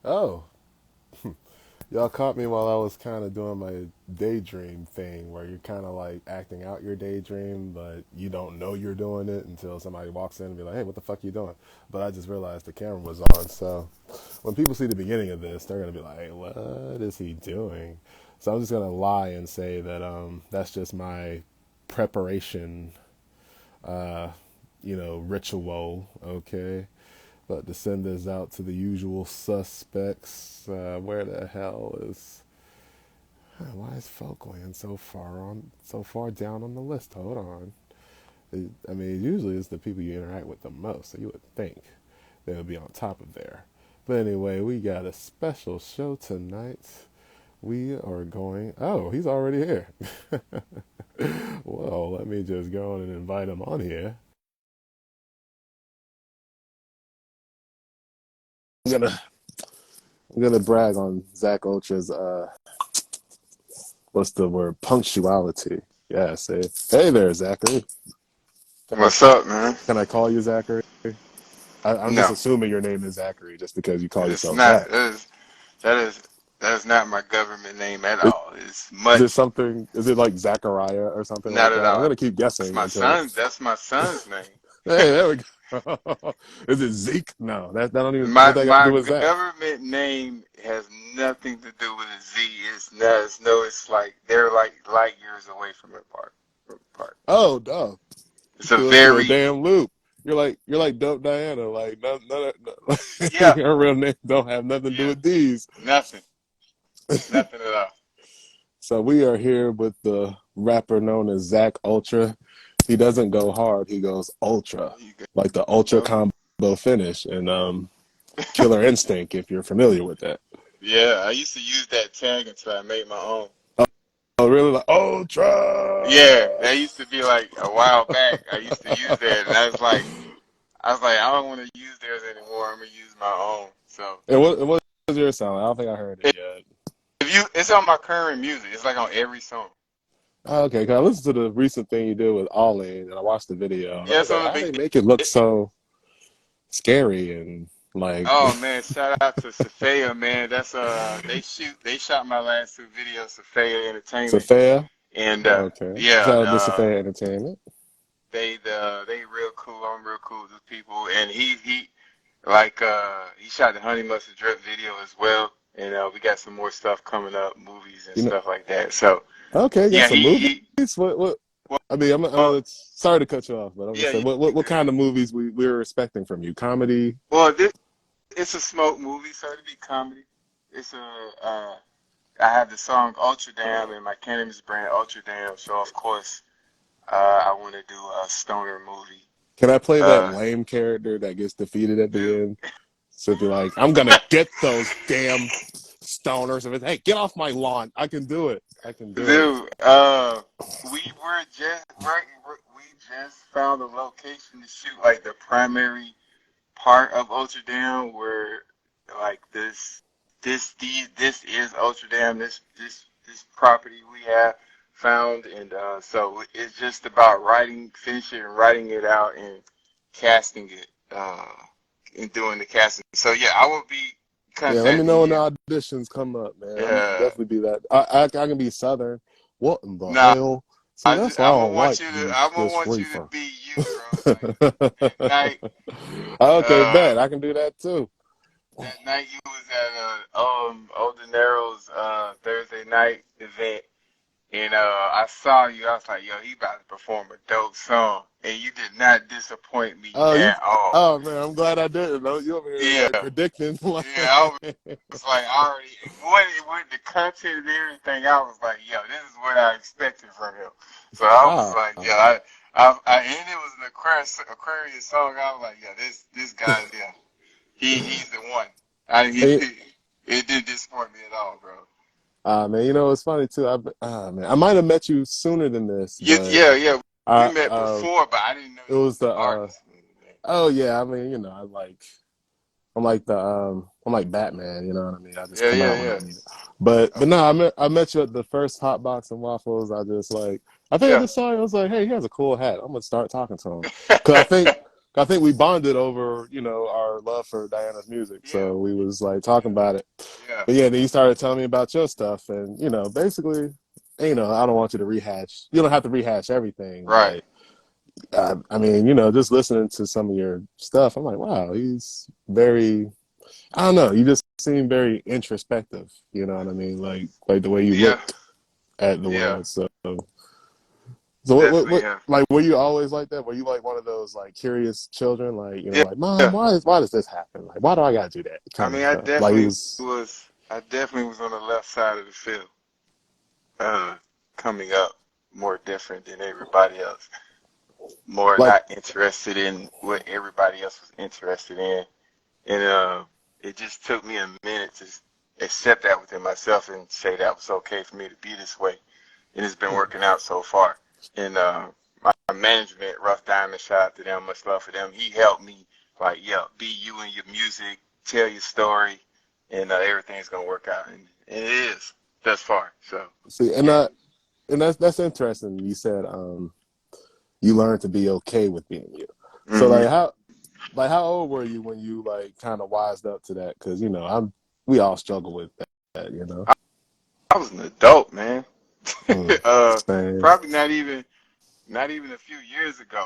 Oh, y'all caught me while I was kind of doing my daydream thing where you're kind of like acting out your daydream, but you don't know you're doing it until somebody walks in and be like, hey, what the fuck you doing? But I just realized the camera was on. So when people see the beginning of this, they're going to be like, hey, what is he doing? So I'm just going to lie and say that that's just my preparation, uh, ritual, okay? But to send this out to the usual suspects, where the hell is? Why is Folkland so far down on the list? Hold on. I mean, usually it's the people you interact with the most, so you would think they would be on top of there. But anyway, we got a special show tonight. We are going. Oh, he's already here. Well, let me just go on and invite him on here. I'm gonna I'm gonna brag on Zack Ultra's what's the word? Punctuality. Yeah, say hey there, Zachary. Can I What's up, man? can I call you Zachary? I'm just No, assuming your name is Zachary just because you call it's yourself not. Zach. That is not my government name at Is, all. It's is it much. something? Is it like Zachariah or something like Not at that? I'm all. gonna keep That's guessing my until. son. That's my son's name. Hey, there we go. Is it Zeke? No, that don't even. What My that got to do my with Zach? government name has nothing to do with a Z. It's not. It's no. It's like they're like light years away from it. Apart. Oh, no. It's a Through a very damn loop. You're like Dope Diana. Like none yeah. her real name don't have nothing to do Yeah. with these. Nothing. Nothing at all. So we are here with the rapper known as Zack Ultra. He doesn't go hard, he goes ultra, You like the ultra go. combo finish and Killer Instinct, if you're familiar with that. Yeah. I used to use that tag until I made my own. Oh, really? Like ultra. Yeah, that used to be like a while back. I used to use that, and I was like, I don't want to use theirs anymore. I'm gonna use my own. So And what is your sound? I don't think I heard it yet. it's on my current music. It's like on every song. Oh, okay, cause I listened to the recent thing you did with Ollie, and I watched the video, and I Yeah, was it's like, on the how big. they make it look It, so scary and like oh man, shout out to Safaya, man. They shot my last two videos, Safaya Entertainment, Sophia? and Okay, yeah, shout out to Sophia Entertainment. they real cool. I'm real cool with those people, and he shot the Honey Mustard Drip video as well, and we got some more stuff coming up, movies and You know, stuff like that. So okay, got yeah, some movies. he What? I mean, I know well it's sorry to cut you off, but I'm gonna yeah, say, you what good. kind of movies we were expecting from you? Comedy? Well, this it's a smoke movie, so it'll be comedy. It's I have the song Ultra Damn and my cannabis brand Ultra Damn, so of course I want to do a stoner movie. Can I play that Uh, lame character that gets defeated at the dude. end? So be like, I'm gonna get those damn stoners. And it's, hey, get off my lawn. I can do it. I can do it. Dude, we just found a location to shoot like the primary part of Ultra Dam where like this is Ultra Dam, this property we have found, and so it's just about finishing and writing it out and casting it, and doing the casting. So yeah, I will be Yeah, let me contacting know when you. the auditions come up, man. I'm Uh, definitely be that. I can be Southern. What in the nah, hell? See, that's why I don't like I'm gonna this want you to reefer. be you, bro. Like that night, Okay, uh, bet I can do that too. that night you was at Old De Niro's Thursday night event, and I saw you. I was like, yo, he about to perform a dope song, and you did not disappoint me Oh, you. at all. Oh man, I'm glad I didn't. No, you over here Yeah, like predicting. Like, yeah, I was like, I already with the content and everything. I was like, yo, this is what I expected from him. So I was ah, like, and it was an Aquarius song. I was like, yeah, this guy's yeah, he's the one. hey, It didn't disappoint me at all, bro. man, it's funny too. Man, I might have met you sooner than this, but Yeah, we I, met before, but I didn't know it you was was the the artist. oh yeah, I mean, I'm like Batman, you know what I mean? I just Yeah, come yeah, out when I yeah. need it. But Okay. no, I met you at the first Hot Box and Waffles. I just like I think I Yeah. just saw you. I was like, hey, he has a cool hat. I'm gonna start talking to him. Cause I think I think we bonded over, our love for Diana's music. Yeah, So we was like talking about it. yeah, But yeah, then you started telling me about your stuff, and basically, I don't want you to rehash. You don't have to rehash everything, right. but I mean, just listening to some of your stuff, I'm like, wow, he's very. I don't know. You just seem very introspective. You know what I mean? Like the way you Yeah, look at the yeah, world. So definitely. what Yeah, like were you always like that? Were you like one of those like curious children, like yeah, like Mom, yeah. why does this happen? Like why do I gotta do that I kind of mean, I stuff? Like he definitely was. was. I definitely was on the left side of the field, uh, coming up more different than everybody else. More Like, not interested in what everybody else was interested in, and it just took me a minute to accept that within myself and say that was okay for me to be this way, and it's been working out so far. And my management, Rough Diamond, shout out to them, much love for them. He helped me, like, yeah, be you in your music, tell your story, and everything's gonna work out, and it is thus far. So see, yeah. and that's interesting. You said you learned to be okay with being you. So Hmm. like how old were you when you like kind of wised up to that? Because we all struggle with that. I was an adult, man. Mm, uh, same. Probably not even a few years ago.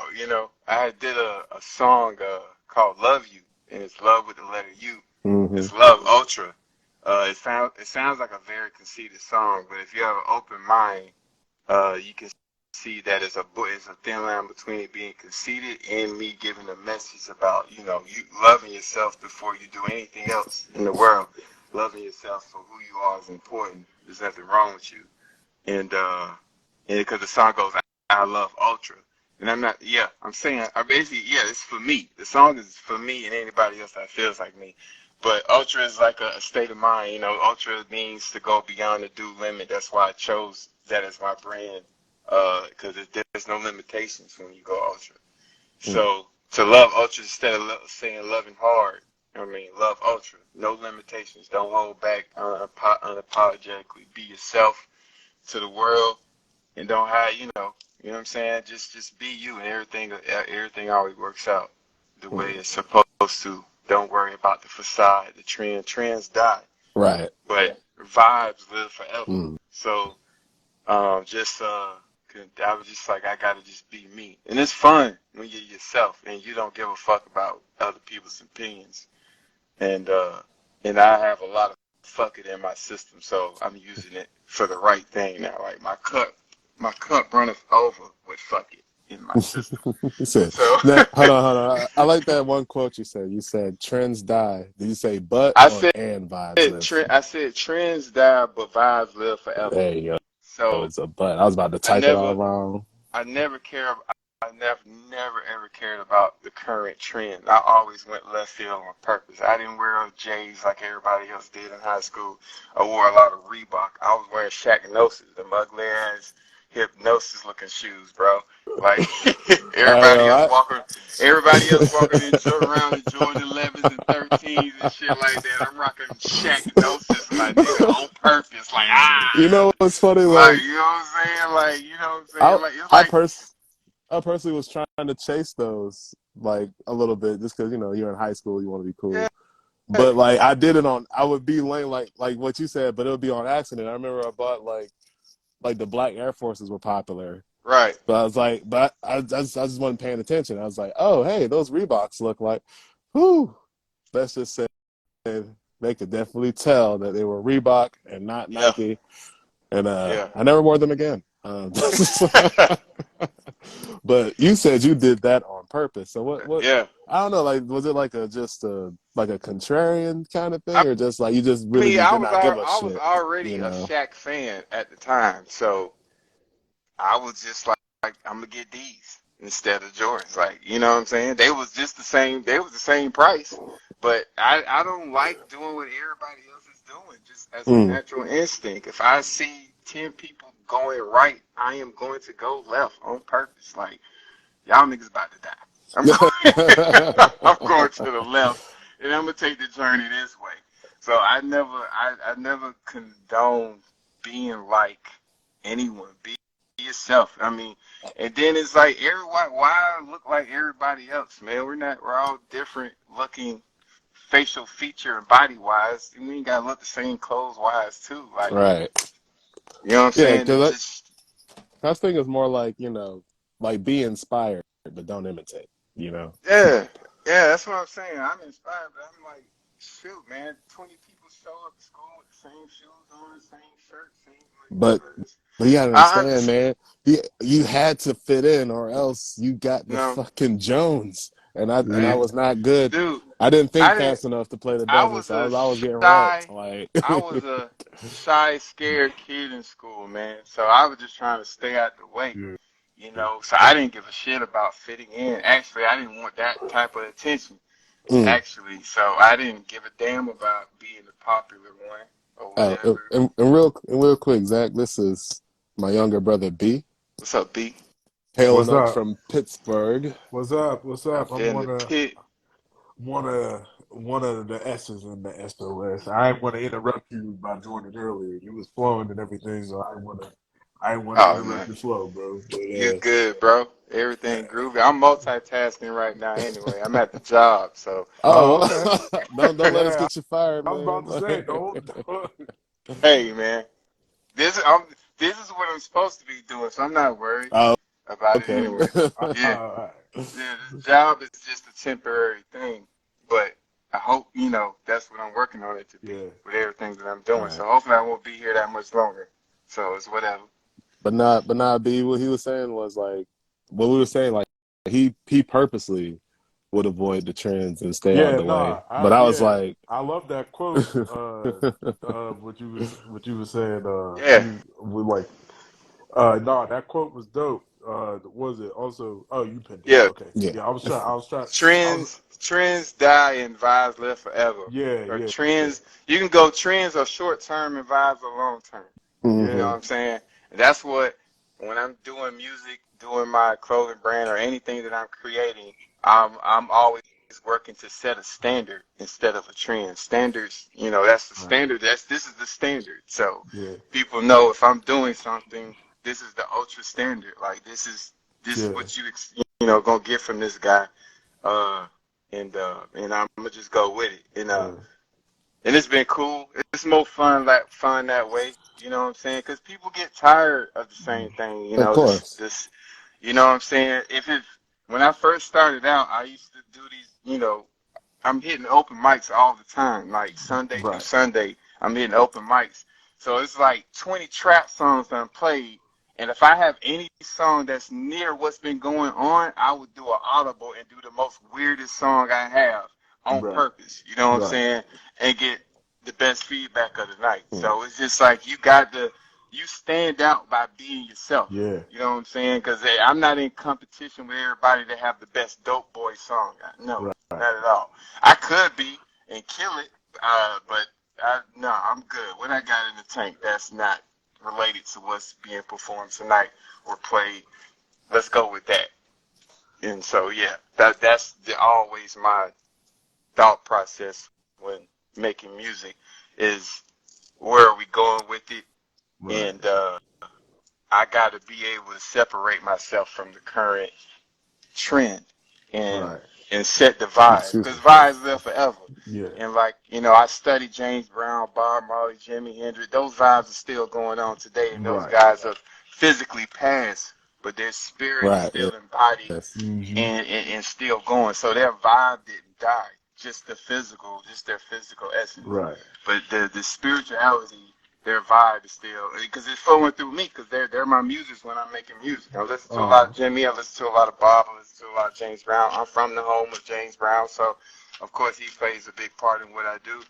I did a song called "Love You," and it's love with the letter U. Hmm. It's Love Ultra. It sounds like a very conceited song, but if you have an open mind, you can see that it's a thin line between it being conceited and me giving a message about you loving yourself before you do anything else in the world. Loving yourself for who you are is important. There's nothing wrong with you, and because the song goes, I love Ultra. And I'm not, yeah, I'm saying, I basically, yeah, it's for me. The song is for me and anybody else that feels like me. But Ultra is like a state of mind. Ultra means to go beyond the due limit. That's why I chose that as my brand, because there's no limitations when you go Ultra. Mm. So to love Ultra instead of saying loving hard, love Ultra. No limitations. Don't hold back. Unapologetically. Be yourself to the world and don't hide, you know what I'm saying? Just be you, and everything always works out the way Mm. it's supposed to. Don't worry about the facade, the trend. Trends die, Right. but vibes live forever. Mm. So just I was just like, I gotta just be me, and it's fun when you're yourself and you don't give a fuck about other people's opinions. And I have a lot of fuck it in my system, so I'm using it for the right thing now. Like my cup runneth over with fuck it in my system. You said So that. Hold on, hold on. I like that one quote you said. You said trends die. Did you say but I or said and vibes live? I said trends die, but vibes live forever. There you go. So It's a but. I was about to I type it all never wrong. I never care. I never ever cared about the current trend. I always went left field on purpose. I didn't wear J's like everybody else did in high school. I wore a lot of Reebok. I was wearing Shacknosis, the ugly ass hypnosis looking shoes, bro. Like I know. everybody else walking in around in Jordan 11s and 13s and shit like that. I'm rocking Shacknosis, my nigga, on purpose. Like You know what's funny? like Like you know what I'm saying? Like you know what I'm saying? I, Like it's I like pers- I personally was trying to chase those like a little bit, just because you're in high school, you want to be yeah, cool. But like I did it on. I would be lame, like what you said, but it would be on accident. I remember I bought like the black Air Forces were popular. right. But I was like, but I just wasn't paying attention. I was like, oh, hey, those Reeboks look like, whew. Let's just say they could definitely tell that they were Reebok and not Yeah, Nike. And yeah, I never wore them again. But you said you did that on purpose. So what? yeah. I don't know. Like, was it like like a contrarian kind of I thing, or just like you just really mean, just did not give a I was shit? already You a know? Shaq fan at the time, so I was just like I'm gonna get these instead of Jordans. Like, you know what I'm saying? They was just the same. They was the same price, but I don't like doing what everybody else is doing just as a Mm. natural instinct. If I see 10 people going right, I am going to go left on purpose. Like y'all niggas about to die. I'm going, I'm going to the left, and I'm gonna take the journey this way. So I never condone being like anyone. Be yourself. I mean, and then it's like everyone, why look like everybody else, man? We're all different looking facial feature and body wise. We ain't gotta look the same clothes wise too. Like, Right. you know what I'm Yeah, saying? It's because just, I think it's more like, like be inspired, but don't imitate, you know? yeah, yeah, that's what I'm saying. I'm inspired, but I'm like, shoot, man, 20 people show up to school with the same shoes on, same shirt, same like, But bro, but you gotta I understand, understand. man. You had to fit in, or else you got the No, fucking Jones, and I man, was not good. dude, I didn't think I didn't. fast enough to play the I devil, was so I a was getting wrecked. shy, Like, I was a shy, scared kid in school, man. So I was just trying to stay out the way, yeah. you know. So I didn't give a shit about fitting in. Actually, I didn't want that type of attention. Mm. Actually, so I didn't give a damn about being the popular one or whatever. And real quick, Zach, this is my younger brother B, What's up, B? hailing What's up up? from Pittsburgh. What's up? What's Out up? I'm there in the pit. one of the S's in the SOS. I didn't want to interrupt you by joining earlier. You was flowing and everything, so I didn't want to Oh interrupt man, your flow, bro. you good, bro? Everything groovy. I'm multitasking right now. Anyway, I'm at the job, so. Oh, Oh, okay. don't let us Yeah, get you fired, I was about to say, man. don't. Hey, man. This I'm this is what I'm supposed to be doing, so I'm not worried Oh, about it okay. anyway. Yeah, uh, yeah. This job is just a temporary thing, but I hope that's what I'm working on it to be yeah, with everything that I'm doing. Right. So hopefully I won't be here that much longer. So it's whatever. But not B. What he was saying was like what we were saying. Like he purposely would avoid the trends and stay out yeah. the way. Nah, But I was yeah. like, I love that quote. What you was saying. Yeah, You were like. No, that quote was dope. Was it also? Oh, you pinned it. yeah. Okay. yeah, Yeah, I was trying. I was trying. I was. Trends die and vibes live forever. Yeah, Or yeah, trends, you can go trends are short term and vibes are long term. You know hmm yeah, what I'm saying? And that's what, when I'm doing music, doing my clothing brand or anything that I'm creating, I'm always working to set a standard instead of a trend. Standards, that's the right. standard. This is the standard. So Yeah, people know if I'm doing something, this is the ultra standard. Like this is yeah, what gonna get from this guy. Uh, and I'm gonna just go with it. yeah. And it's been cool. It's more fun that way. You know what I'm saying? Because people get tired of the same thing. of course, You know what I'm saying? When I first started out, I used to do these. I'm hitting open mics all the time, like Sunday through Right, Sunday. I'm hitting open mics, so it's like 20 trap songs that I'm played. And if I have any song that's near what's been going on, I would do an audible and do the most weirdest song I have on right, purpose. You know what I'm right. saying? And get the best feedback of the night. Mm. So it's just like you stand out by being yourself. Yeah, You know what I'm saying? Because I'm not in competition with everybody to have the best dope boy song. No, right. not at all. I could be and kill it, but no, I'm good. What I got in the tank, that's not related to what's being performed tonight or played. Let's go with that. And so, yeah, always my thought process when making music is where are we going with it? Right, And I got to be able to separate myself from the current trend and right. set the vibe excuse because me. vibes live forever. Yeah, And like I studied James Brown, Bob Marley, Jimi Hendrix. Those vibes are still going on today, and those right. guys have physically passed, but their spirit is Right. still embodied Yes. Mm-hmm. and still going. So their vibe didn't die, just their physical essence. Right. But the spirituality, their vibe is still, because it's flowing through me, because they're my muses when I'm making music. I listen to a lot of Jimmy, I listen to a lot of Bob, I listen to a lot of James Brown. I'm from the home of James Brown, so of course he plays a big part in what I do.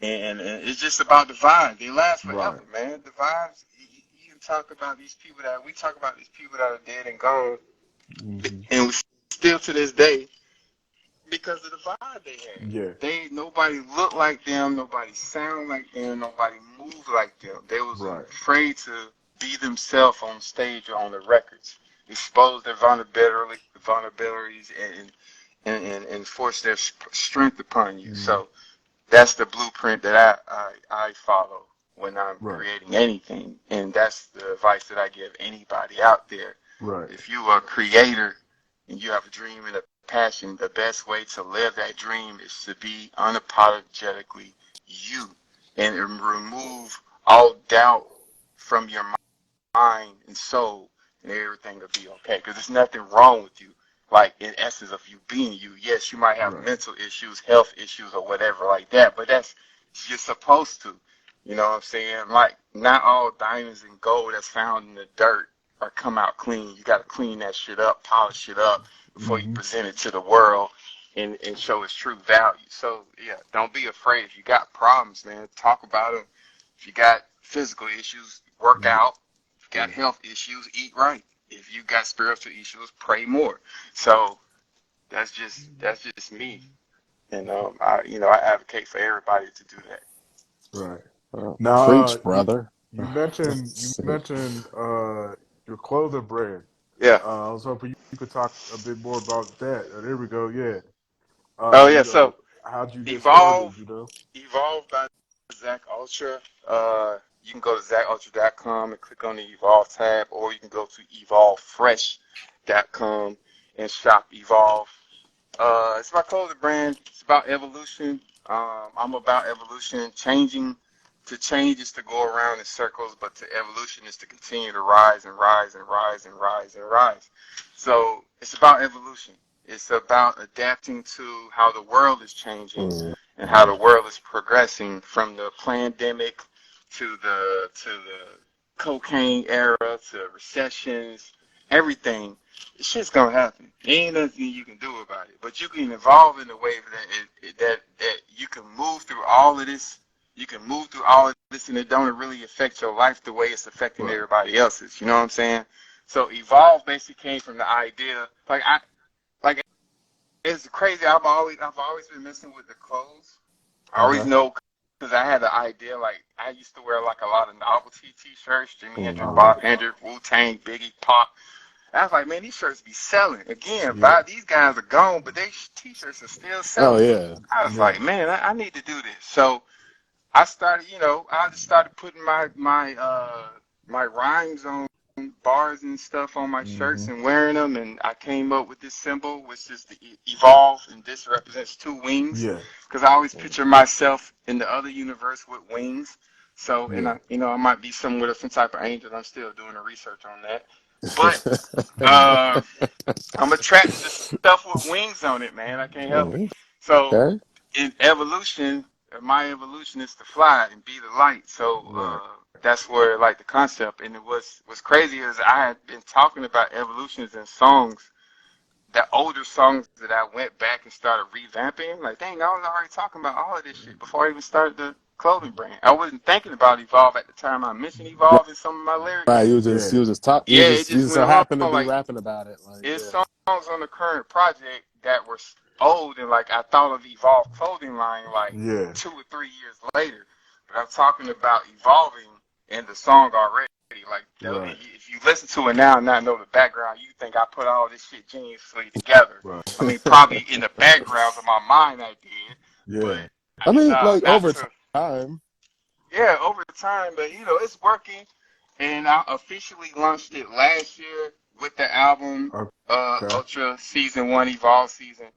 And it's just about the vibe. They last Right. forever, man. The vibes. You can talk about these people that we talk about these people that are dead and gone, Mm-hmm. and we still to this day because of the vibe they had. Yeah. Nobody looked like them, nobody sound like them, nobody moved like them. They was Right. afraid to be themselves on stage or on the records, expose their vulnerabilities and force their strength upon you. Mm-hmm. So that's the blueprint that I follow when I'm Right. creating anything. And that's the advice that I give anybody out there. Right. If you are a creator and you have a dream and a passion, the best way to live that dream is to be unapologetically you and remove all doubt from your mind and soul, and everything will be okay. Because there's nothing wrong with you. Like, in essence of you being you. Yes, you might have Right. mental issues, health issues, or whatever like that, but that's, you're supposed to. You know what I'm saying? Like, not all diamonds and gold that's found in the dirt are come out clean. You got to clean that shit up, polish it up before you Mm-hmm. present it to the world and show its true value. So, yeah, don't be afraid. If you got problems, man, talk about them. If you got physical issues, work Yeah. out. If you got health issues, eat right. If you got spiritual issues, pray more. So that's just me. And I advocate for everybody to do that. Right. Now, Preach, you brother. you mentioned you mentioned your clothing brand. Yeah. I was hoping you could talk a bit more about that. There we go. Yeah. Oh yeah. So How'd you get evolve, started? You know. evolve by Zack Ultra. You can go to ZackUltra.com and click on the Evolve tab, or you can go to EvolveFresh.com and shop Evolve. It's my clothing brand. It's about evolution. I'm about evolution. To change is to go around in circles, but to evolution is to continue to rise and rise and rise and rise and rise. So it's about evolution. It's about adapting to how the world is changing and how the world is progressing from the pandemic to the cocaine era to recessions, everything. Shit's gonna happen. There ain't nothing you can do about it. But you can evolve in a way that you can move through all of this. You can move through all of this, and it don't really affect your life the way it's affecting Right. everybody else's. You know what I'm saying? So evolve basically came from the idea, like it's crazy. I've always been messing with the clothes. I always Okay. know because I had the idea, like, I used to wear, like, a lot of novelty T-shirts, Jimi Hendrix, Uh-huh. Bob Hendrix, Wu-Tang, Biggie, Pop. I was like, man, these shirts be selling. Again, Yeah. these guys are gone, but they T-shirts are still Oh selling. yeah. I was Yeah. like, man, I need to do this. So I started, I just started putting my rhymes on bars and stuff on my shirts Mm-hmm. and wearing them, and I came up with this symbol, which is the evolve, and this represents two wings, Yeah. because I always picture myself in the other universe with wings. So, and Yeah. I might be somewhat of some type of angel. I'm still doing the research on that, but uh, I'm attracted to stuff with wings on it, man. I can't help it. So Okay. in evolution, my evolution is to fly and be the light. So Right. that's where, like, the concept. And what's crazy is I had been talking about evolutions in songs, the older songs that I went back and started revamping. Like, dang, I was already talking about all of this shit before I even started the clothing brand. I wasn't thinking about Evolve at the time. I mentioned Evolve in some of my lyrics. Right. Yeah. You was just talk. Yeah, it You just just went so along. happened to be Like, rapping about it. Like it's yeah. songs on the current project that were old, and, like, I thought of Evolve clothing line like Yeah. 2 or 3 years later. But I'm talking about evolving in the song already. Like, Right. if you listen to it now and not know the background, you think I put all this shit geniusly together. Right. I mean, probably in the backgrounds of my mind I did, Yeah. but I mean, no, like not over to. time. Yeah, over time, but it's working. And I officially launched it last year with the album Okay. Ultra Season 1 Evolve Season.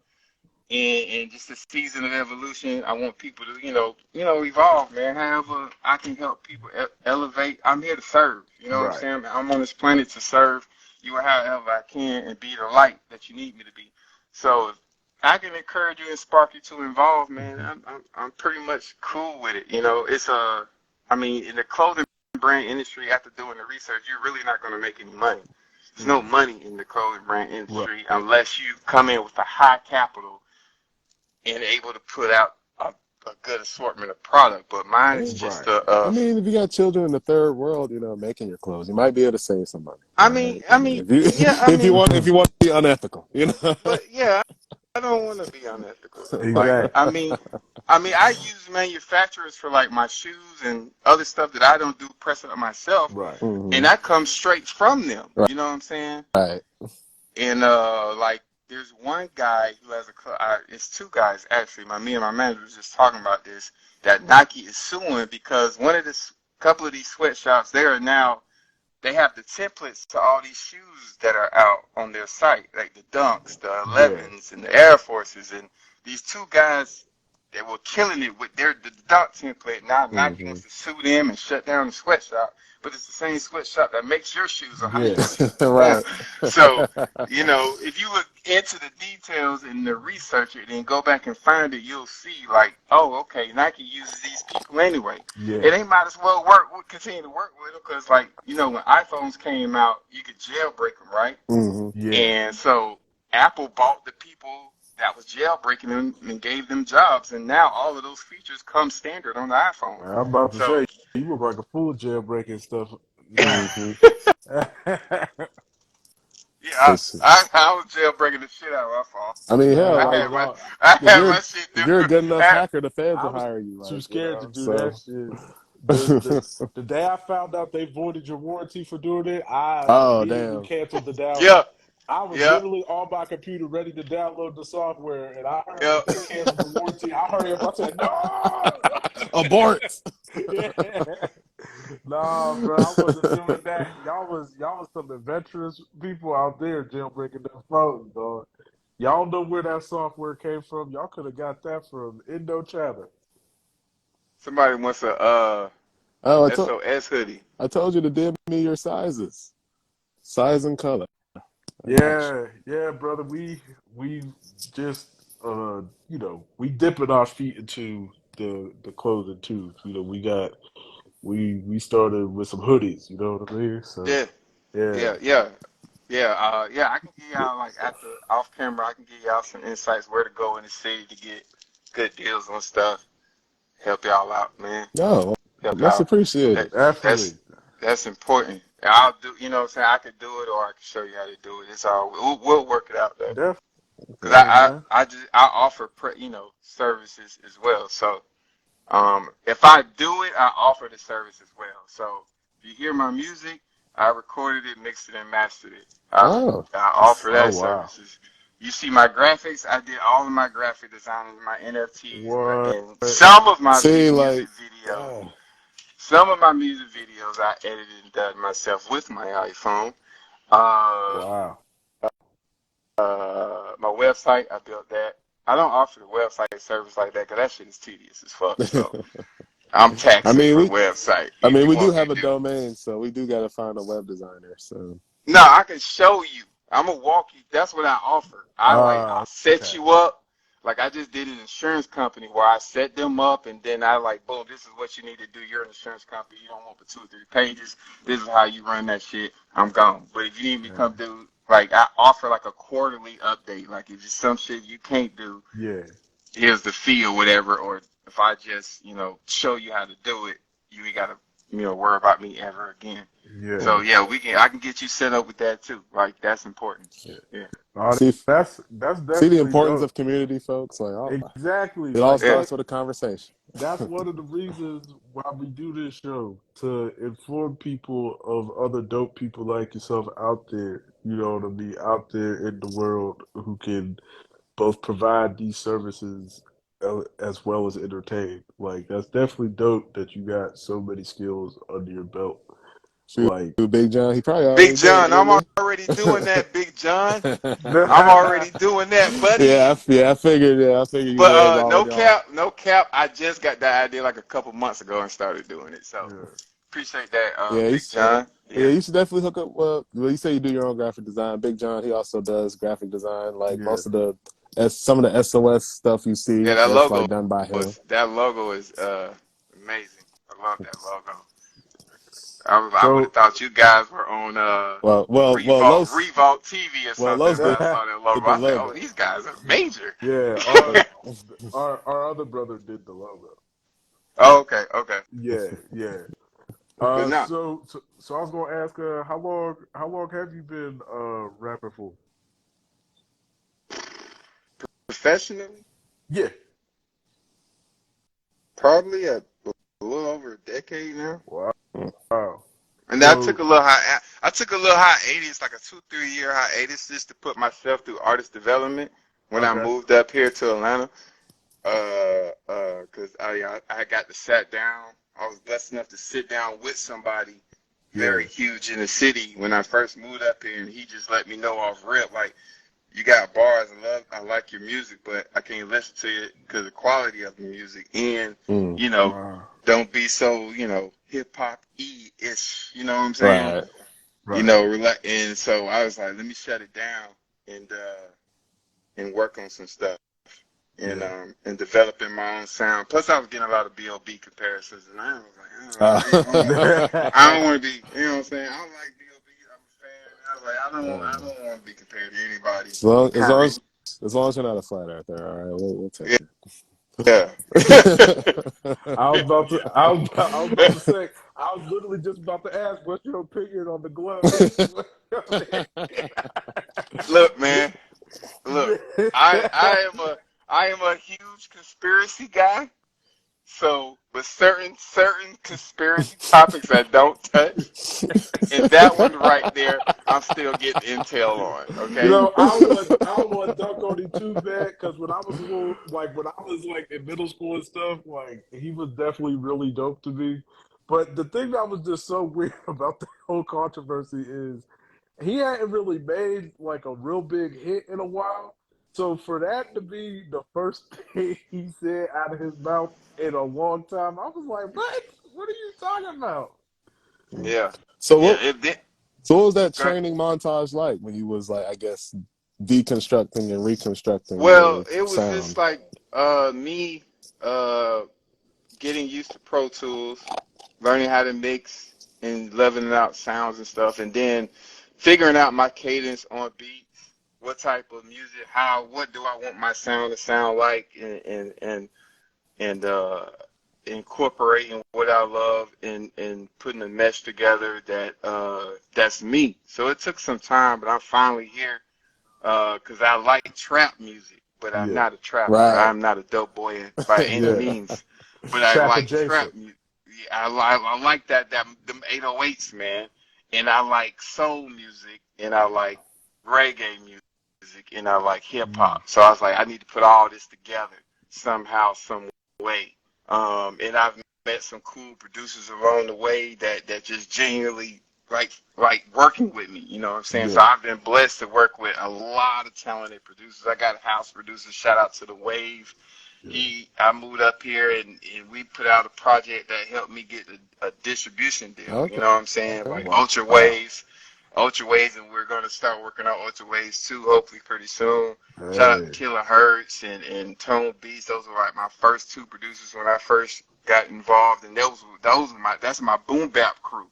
And just a season of evolution. I want people to, evolve, man. However I can help people elevate. I'm here to serve. You know what I'm Right. saying? I'm on this planet to serve you however I can and be the light that you need me to be. So if I can encourage you and spark you to involve, man, Mm-hmm. I'm pretty much cool with it. I mean, in the clothing brand industry, after doing the research, you're really not going to make any money. There's no Mm. money in the clothing brand Right. industry unless you come in with a high capital and able to put out a good assortment of product. But mine is just Right. I mean, if you got children in the third world, making your clothes, you might be able to save some money. I All mean, right. I I mean, mean, yeah, I mean, if you want to be unethical, but yeah, I don't want to be unethical though. Like, Exactly. I use manufacturers for, like, my shoes and other stuff that I don't do press up myself, Right. and hmm that comes straight from them. Right. You know what I'm saying? Right. And like, there's one guy who has it's two guys actually. Me and my manager was just talking about this. That Nike is suing because one of the couple of these sweatshops, they have the templates to all these shoes that are out on their site, like the Dunks, the Yeah. 11s, and the Air Forces. And these two guys that were killing it with the Dunk template. Now Nike wants to sue them and shut down the sweatshop, but it's the same sweatshop that makes your shoes on how you Yeah. want your shoes. Right. So, if you look into the details and the research it and go back and find it, you'll see like, oh, okay, Nike uses these people anyway. Yeah. And they might as well continue to work with them because, like, when iPhones came out, you could jailbreak them, right? Yeah. And so Apple bought the people that was jailbreaking them and gave them jobs, and now all of those features come standard on the iPhone. I'm about to So say you look like a fool jailbreaking stuff now. Mm-hmm. yeah, I was jailbreaking the shit out of my phone. I mean, hell, I I was like had my about I if had you're my shit if you're a do. good enough hacker, the feds I will was hire you, too like, scared to do that So, shit. The day I found out they voided your warranty for doing it, I oh immediately damn, canceled the download. Yeah, I was yeah, literally on my computer ready to download the software, and I heard yeah. that they canceled the warranty. I hurry up. I said, "No!" abort. Yeah. Nah, bro, I wasn't doing that. Y'all was some adventurous people out there jailbreaking their phones, dog. Y'all know where that software came from. Y'all could have got that from Indochina. Somebody wants a Oh, SOS hoodie. I told you to dim me your sizes, size and color. I got Yeah, yeah, brother. We just we dipping our feet into the clothing too. We started with some hoodies, you know what I mean? So Yeah, yeah. yeah, yeah. Yeah, yeah, I can give y'all like after off camera, I can give y'all some insights where to go in the city to get good deals on stuff. Help y'all out, man. you. No, Help much y'all. That appreciated. that's Definitely. that's important. I'll do. You know what I'm saying? I could do it, or I can show you how to do it. It's all we'll work it out though. Cause Definitely, man. I offer services as well. So if I do it, I offer the service as well. So if you hear my music, I recorded it, mixed it, and mastered it. Oh, I offer Oh that wow. services. You see my graphics, I did all of my graphic design, my NFTs, What? and some of my see, music like, videos. Some of my music videos I edited and done myself with my iPhone. Uh, Wow. my website, I built that. I don't offer the website service like that because that shit is tedious as fuck. So I'm I taxing mean, for we, website. I If mean, you we do want me have to a do it. domain, so we do got to find a web designer. So, No, I can show you. I'm gonna walk you. That's what I offer. I set Okay. you up. Like I just did an insurance company where I set them up and then I like, boom, this is what you need to do. You're an insurance company. You don't want but 2 or 3 pages. This is how you run that shit. I'm gone. But if you need me to Yeah. come do, like I offer like a quarterly update. Like if it's some shit you can't do, Yeah. here's the fee or whatever. Or if I just, show you how to do it, you ain't gotta, worry about me ever again. Yeah. So yeah, I can get you set up with that too. Like that's important. Yeah. Yeah. Oh, see, that's see the definitely importance dope. of community, folks. Like, Exactly. it all Like Yeah. starts with a conversation. that's one of the reasons why we do this show to inform people of other dope people like yourself out there. You know what I mean? Out there in the world who can both provide these services as well as entertain. Like that's definitely dope that you got so many skills under your belt. Shoot, Like, Big John, he probably Big already doing it, John, I'm really. already doing that, Big John. I'm already doing that, buddy. I figured. Yeah, I figured you But was no already on it. cap, no cap. I just got that idea like a couple months ago and started doing it. So yeah, appreciate that, Yeah, Big John. yeah, Yeah. you should definitely hook up. Well, you say you do your own graphic design. Big John, he also does graphic design. Like yeah. most of some of the SOS stuff you Yeah, see, that that's logo like done by him. is amazing. I love that logo. I would have So, thought you guys were on Los, Revolt TV or well, something Los when did I saw that logo. the I said, oh, logo. these guys are major. yeah, our other brother did the logo. Oh, okay, okay. Yeah, yeah. But no, So I was gonna ask, how long have you been rapping for? professionally, Yeah. probably a little over a decade now. Wow. Wow. And then So I took a little hiatus, like a 2, 3 year hiatus, just to put myself through artist development when I okay. moved up here to Atlanta. Cause I got to sat down. I was blessed enough to sit down with somebody Yeah. very huge in the city when I first moved up here, and he just let me know off rip, like, you got bars. I like your music, but I can't listen to it because of the quality of the music, and Mm. you know, Wow. don't be so hip hop ish. You know what I'm saying? Right. Right. And so I was like, let me shut it down and work on some stuff Yeah. and developing my own sound. Plus, I was getting a lot of B.O.B. comparisons, and I was Uh, like, I don't want to be, you know what I'm saying? I don't like B.O.B. I'm a fan. I was like, I uh, don't want to be compared to anybody. as long Kind of, as long as you're not a flat earther, all right, we'll take yeah, it. yeah, I was about to say, I was literally just about to ask, what's your opinion on the glove? Look, man, look, I am a huge conspiracy guy. So, with certain conspiracy topics I don't touch, and that one right there, I'm still getting intel on. You Okay. know, I don't want to dunk on him too bad because when I was a little when I was like in middle school and stuff, like he was definitely really dope to me. But the thing that was just so weird about the whole controversy is he hadn't really made like a real big hit in a while. So for that to be the first thing he said out of his mouth in a long time, I was like, "What? What are you talking about?" Yeah. so Yeah. what? It did. So what was that Go ahead. training montage like when you was like, I guess, deconstructing and reconstructing Well, your it was just sound? like me uh getting used to Pro Tools, learning how to mix and leveling out sounds and stuff, and then figuring out my cadence on beats, what type of music, what do I want my sound to sound like, and incorporating what I love and putting a mesh together that's me. So it took some time, but I'm finally here because I like trap music, but I'm Yeah, not a trapper. Right. I'm not a dope boy by any Yeah. means, but I trap like trap adjacent. music. Yeah, I like that them 808s, man, and I like soul music, and I like reggae music, and I like hip Mm. hop. So I was like, I need to put all this together somehow, some way. And I've met some cool producers along the way that just genuinely like working with me, you know what I'm saying? So Yeah, I've been blessed to work with a lot of talented producers. I got a house producer, shout out to the Wave. yeah. I moved up here and we put out a project that helped me get a distribution deal. You Okay. know what I'm saying? Okay. Like Wow. Ultra Waves, and we're gonna start working on Ultra Waves too, hopefully pretty soon. Shout out to Hey. Killer Hertz and Tone Beats. Those were like my first two producers when I first got involved, and those were that's my boom bap crew.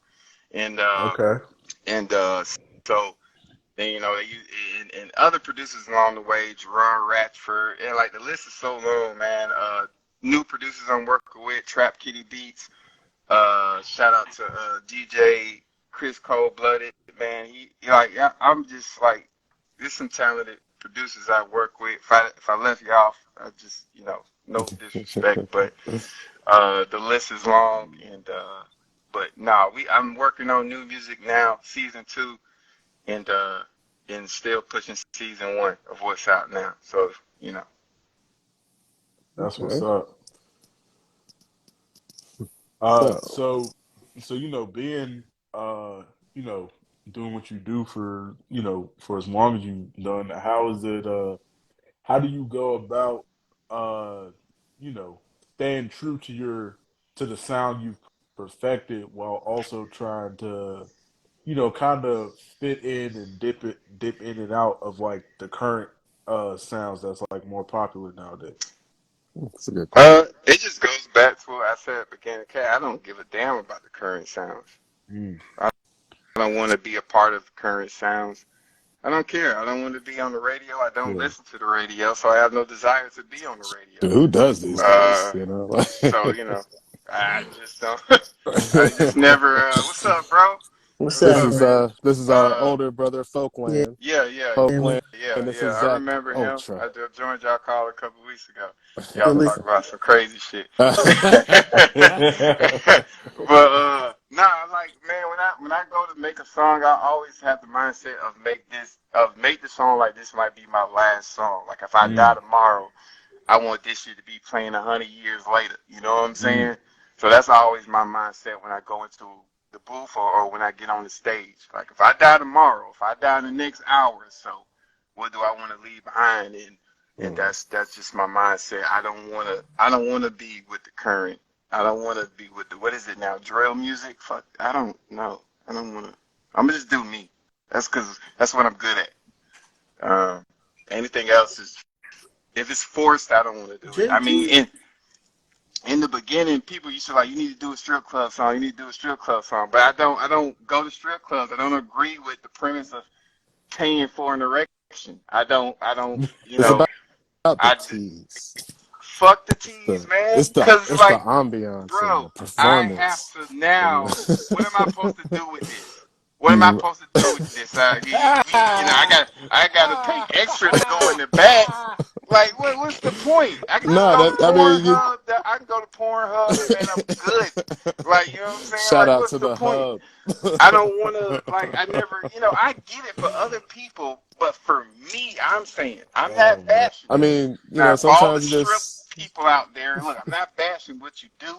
And Okay. and so then they use and other producers along the way, Gerard Ratchford, and like the list is so long, man. New producers I'm working with, Trap Kitty Beats. Shout out to DJ Chris Cold Blooded, man. I'm just like, there's some talented producers I work with. If I left you off, I just no disrespect, but the list is long, and but no, I'm working on new music now, season 2, and still pushing season 1 of what's out now. So you know, That's what's Okay. up. Uh, So, so, so being uh, you know, doing what you do for for as long as you've done, how is it? How do you go about uh, staying true to the sound you've perfected while also trying to kind of fit in and dip in and out of like the current sounds that's like more popular nowadays. that's a good question. it just goes back to what I said at the beginning. Okay, I don't give a damn about the current sounds. Mm. I don't want to be a part of current sounds. I don't care. I don't want to be on the radio. I don't Yeah. listen to the radio, so I have no desire to be on the radio. Dude, who does these days? Uh, You know, so I just don't. I just never. What's up, bro? What's What's this up, up, is man? man? this is our Uh, older brother Yeah, Folkland. man. Folkland, and this yeah. is I Zack remember him. Ultra. I just joined y'all call a couple weeks ago. Y'all Well, talk listen. about some crazy shit. But nah, like man, when I go to make a song, I always have the mindset of make the song like this might be my last song. Like if I die Mm. tomorrow, I want this shit to be playing 100 years later. You know what I'm Mm. saying? So that's always my mindset when I go into the booth or when I get on the stage. Like if I die tomorrow, if I die in the next hour or so, what do I want to leave behind? And Mm. that's just my mindset. I don't wanna be with the current. I don't wanna be with the what is it now? Drill music? Fuck, I don't know. I don't wanna. I'm gonna just do me. That's because that's what I'm good at. Anything else is if it's forced, I don't want to do it. I mean, JT. in the beginning, people used to like, you need to do a strip club song, you need to do a strip club song. But I don't go to strip clubs. I don't agree with the premise of paying for an erection. I don't, It's about the I tease. fuck the tease, man. Cause it's It's the like, ambiance and the bro, I have performance. to now. And What am I supposed to do with this? What am I you supposed to do with this? I gotta pay extra to go in the back. Like, what's the point? I can just no, go to that I mean you Pornhub. I can go to Pornhub and I'm good. Like, you know what I'm saying? shout Like, out what's to the the point? hub. I don't want to, like, I never, I get it for other people, but for me, I'm saying, I'm Oh not man. bashing I it. mean, Now, for all the sometimes you strip just people out there, look, I'm not bashing what you do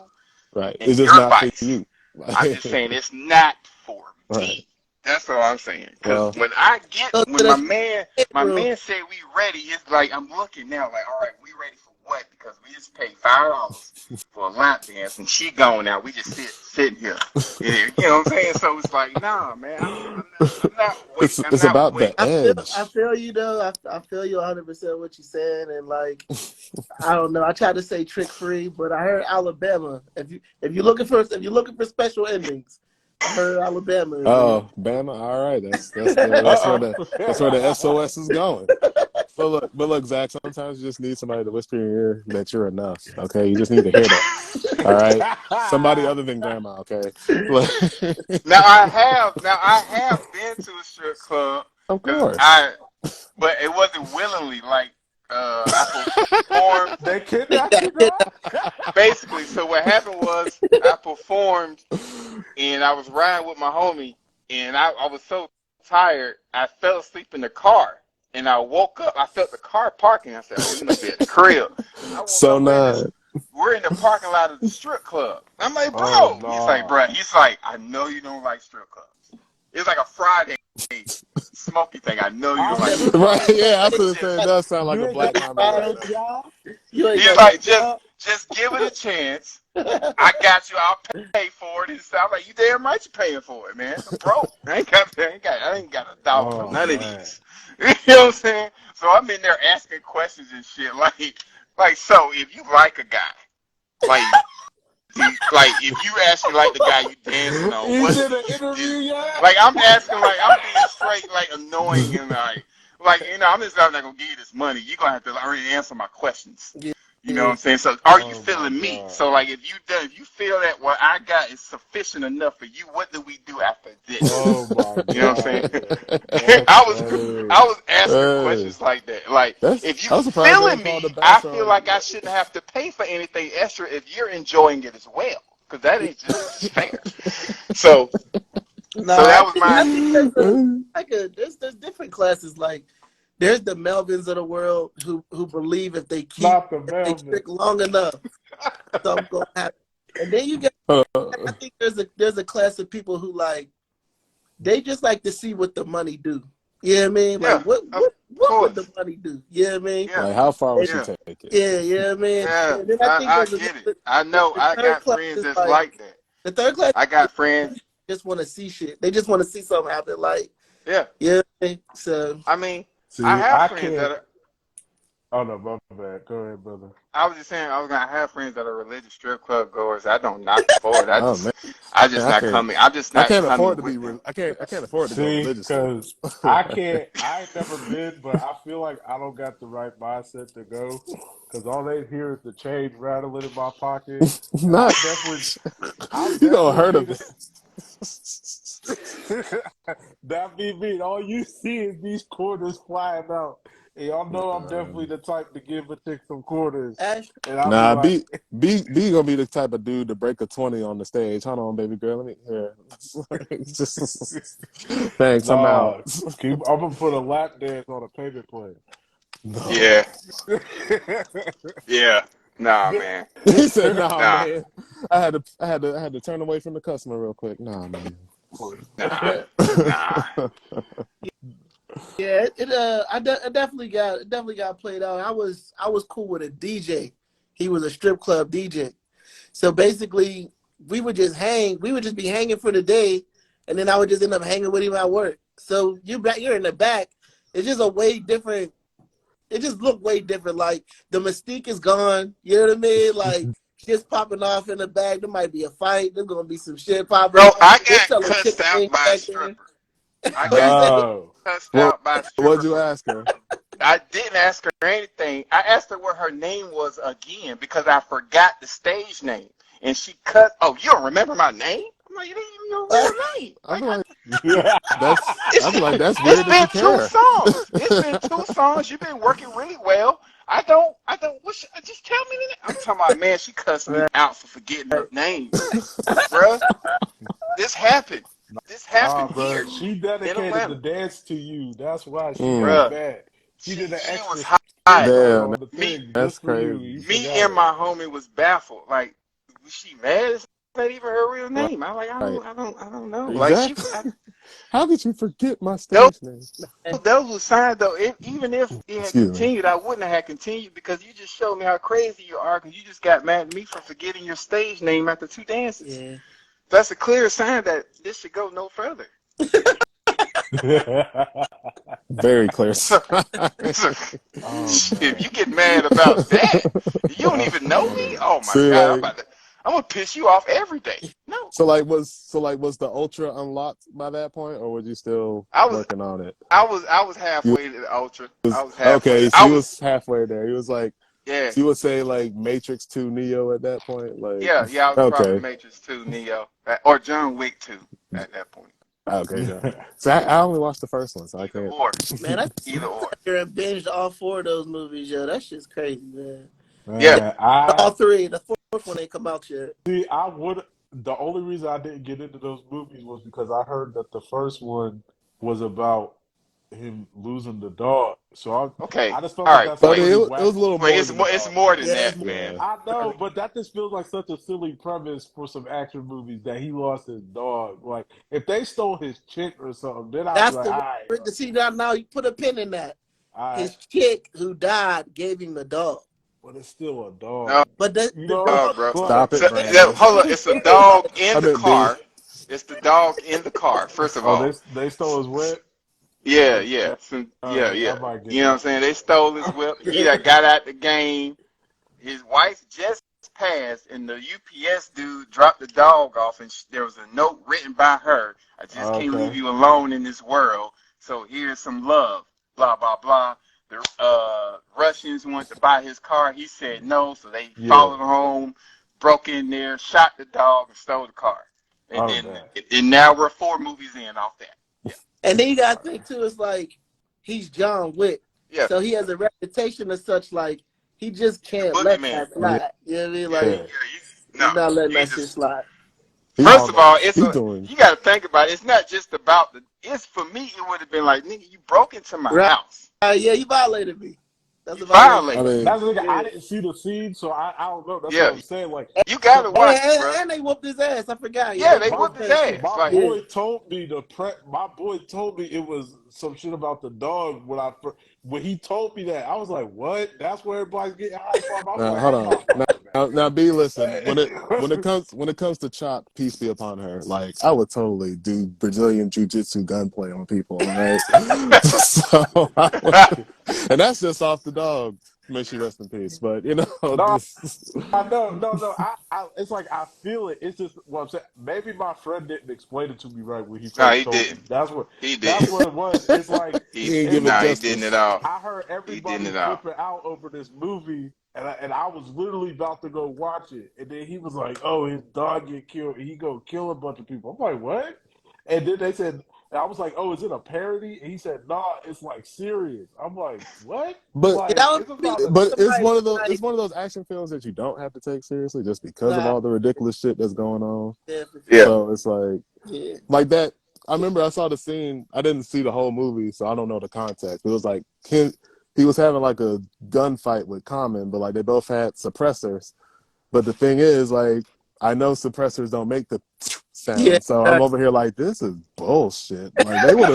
right. and It's just your not for vice. you. I'm just saying it's not for Right. me. That's all I'm saying. Because Well, Go to when the my bedroom. man said we ready, it's like I'm looking now, like, all right, we ready for what? Because we just paid $5 for a lap dance, and she gone now. We just sitting here. Yeah, you know what I'm saying? So it's like, nah, man, I'm it's not about waiting. the I edge. feel you though. I feel you 100% what you're saying, and like I don't know. I tried to say trick free, but I heard Alabama. If you're looking for special endings, I heard Alabama is the one. Oh, Bama. All right, that's where the SOS is going. But look, Zach. Sometimes you just need somebody to whisper in your ear that you're enough. Okay, you just need to hear that. All right, somebody other than grandma. Okay, Now I have been to a strip club of because course. but it wasn't willingly. Like I performed They kidnapped Yeah, you, dog? basically. So what happened was I performed and I was riding with my homie, and I was so tired I fell asleep in the car. And I woke up. I felt the car parking. I said, "Oh, we must be at the crib." I woke So up. not. We're in the parking lot of the strip club. I'm like, Oh bro. He's like, no. bro. He's like, I know you don't like strip clubs. It's like a Friday smoky thing. I know you I don't was like just strip Right? clubs. gonna Yeah, I was you gonna Just say it does sound like you a ain't got black ain't no comment right got special now. job. you ain't he's got no like, job. just give it a chance. I got you. I'll pay for it. And so I'm like, you damn right you're paying for it, man. I'm broke. I ain't got $1 for Oh none of man. these. You know what I'm saying? So I'm in there asking questions and shit. Like, so if you like a guy, like, like if you actually like the guy you dancing on, You what did do an you do? interview yet? Like I'm asking, like I'm being straight, like annoying and I'm just not gonna give you this money. You're gonna have to already answer my questions. Yeah, You know what yeah. I'm saying? So are you Oh my feeling me? god. So like if you feel that what I got is sufficient enough for you, what do we do after this? Oh my You know what I'm god, saying? man. That's I funny. was asking Hey, questions like that. Like if you I was surprised they feeling ain't called the me, I bouncer feel on like I shouldn't have to pay for anything extra if you're enjoying it as well. Because that ain't just fair. So No, so that was I think there's a you. like a there's different classes. Like there's the Melvins of the world who believe Not the if they Melvin. trick long enough, something gonna happen. And then you get I think there's a class of people who like they just like to see what the money do. You know what I mean? Like yeah, what of what what would the course. money do? You know what I mean? Yeah, Like, how far would And, she yeah, take it? yeah, you know what I mean? yeah. And then I think I there's get it. another I know the I third got class friends is that's like like that. the third class I got friends. just want to see shit. They just want to see something happen. Like, Yeah. yeah. So I mean, I See, have I friends can't. that are Oh no, my bad. Go ahead, brother. I was just saying I was gonna have friends that are religious strip club goers. I don't knock them for it. Oh man, I just I not can't. coming. I'm just I not can't afford coming to be. with them. I can't afford to go See, religious though. because I can't. I ain't never been, but I feel like I don't got the right mindset to go. Because all they hear is the change rattling in my pocket, and Not I'm you gonna definitely hurt be a. the. That be me. All you see is these quarters flying out. And y'all know I'm definitely the type to give a chick some quarters. Ash, And I'll be Nah, like, B gonna be the type of dude to break a 20 on the stage. Hold on, baby girl, let me here. Just thanks, I'm out. nah, I'm gonna put a lap dance on a payment plan. No. Yeah, yeah. Nah, man. He said, "Nah, Nah, man. I had to turn away from the customer real quick. Nah, man." nah, nah. Yeah, it definitely got played out. I was cool with a DJ. He was a strip club DJ. So basically, we would just be hanging for the day, and then I would just end up hanging with him at work. So you're in the back. It's just a way different. It just looked way different. Like the mystique is gone. You know what I mean? Like shit's popping off in the back. There might be a fight. There's gonna be some shit Bro, popping. I They're got selling cussed chicken out wings by a back there. stripper. I What you got say? Oh. cussed Well, out by a what'd stripper you for. ask her? I didn't ask her anything. I asked her what her name was again because I forgot the stage name, and she cut. Oh, you don't remember my name? I'm like, you didn't even know your real name. I Like, feel I, like Yeah. I feel like that's it's weird that you been two care. songs. It's been two songs. You've been working really well. I don't. Just tell me the name. I'm talking about, man. She cussed me Right. out for forgetting her name, bruh. This happened. This Nah, happened bro. here She in dedicated the Atlanta, dance to you. That's why she Mm, got bruh. mad. She did an She was extra hot. skit damn, on the Me thing that's just for you. crazy. You me forgot and it. my homie was baffled. Like, was she mad? It's not even her real Right. name. I'm like, I don't know. Like Exactly. How could you forget my those stage name? those were signs though. Even if it had Excuse me. continued, I wouldn't have had continued because you just showed me how crazy you are. Because you just got mad at me for forgetting your stage name after two dances. Yeah. That's a clear sign that this should go no further. Very clear So, sign. so Oh if man. you get mad about that, you don't That's even know me. funny. Oh my See, God, like, I'm gonna piss you off every day. No, was the Ultra unlocked by that point, or was you still I was working on it? I was You halfway to the ultra. I was was halfway. okay. So I you was was halfway there. He was like, yeah so you would say like Matrix 2 Neo at that point, like, yeah. I was probably okay, Matrix 2 Neo or John Wick 2 at that point. okay, John. So I only watched the first one, so I Either can't. or, Man, I either or. sat there and binged all four of those movies, yo. That shit's crazy, man. Yeah. Man, I All three. The fourth one ain't come out yet. see. I would. The only reason I didn't get into those movies was because I heard that the first one was about him losing the dog. So I Okay. just felt All like right. that's a But Wait. pretty it was whack. a little Wait. more than the It's dog, more though. than Yeah, that, it's more. man. Yeah. I know, but that just feels like such a silly premise for some action movies that he lost his dog. Like if they stole his chick or something, then I'd be That's like, all the right, word. To see now, you put a pin in that. all right. His chick who died gave him the dog, But it's still a No, dog, but you the know. dog bro. But Stop So it, Brandon. hold on. It's a killed by the dog in I the meant B. car. It's the dog in the car. First of oh, all. they stole his whip. Yeah, Oh, yeah, all yeah, right, yeah. I might You get know what I'm that. saying? They stole his whip. He done got out the game. His wife just passed, and the UPS dude dropped the dog off, and there was a note written by her. I just can't leave Okay, you alone in this world. So here's some love. Blah blah blah. The Russians wanted to buy his car. He said no, so they yeah. followed home, broke in there, shot the dog, and stole the car. And Oh, then man. and now we're 4 movies in off that. Yeah, And then you All gotta right. think too. It's like he's John Wick, yeah. so he has a reputation as such. Like he just He's the can't let boogeyman. that Yeah, slide. You know what I mean? Like Yeah. Yeah, no, he's not letting he that shit just. slide. he's I First don't of all, know. he's doing. you got to think about it. It's not just about the. It's for me. It would have been like, nigga, you broke into my Right? house. Yeah, you violated me. That's You a violation. I violated me. mean, That's the thing. I Yeah. didn't see the scene, so I don't know. That's what Yeah, I'm saying. Like, you got so to watch it, bro. And they whooped his ass. I forgot. Yeah, Yeah, they they beat my whooped his his ass too. ass. my Like, Yeah. boy told me my boy told me it was some shit about the dog when he told me that I was like, what? That's where everybody's getting high from. I'm like, hold I'm on. not watching Now, B. Listen, that. when it comes to Chop, peace be upon her. Like, I would totally do Brazilian jiu-jitsu gunplay on people. All right, so and that's just off the dog. May she rest in peace. But No, this. I know, no. It's like I feel it. It's just what I'm saying. Maybe my friend didn't explain it to me right when he no, first he told me. didn't. That's what. He That's didn't. what it was. It's like He ain't it's give it Nah, like he didn't at justice. all. I heard He didn't everybody at all. flipping out over this movie, and I was literally about to go watch it, and then he was like, "Oh, his dog get killed, and he go kill a bunch of people." I'm like, "What?" And then they said, and I was like, "Oh, is it a parody?" And he said, "Nah, it's like serious." I'm like, "What?" But Yeah, that Like would it's be about to. but somebody it's like, one of those action films that you don't have to take seriously just because of nah, all the ridiculous shit that's going on. yeah, for Yeah. sure. So it's Yeah. like that. I remember I saw the scene. I didn't see the whole movie, so I don't know the context. It was like he was having like a gunfight with Common, but like they both had suppressors. But the thing is, like, I know suppressors don't make the Yeah. sound, so I'm over here like, this is bullshit. Like they would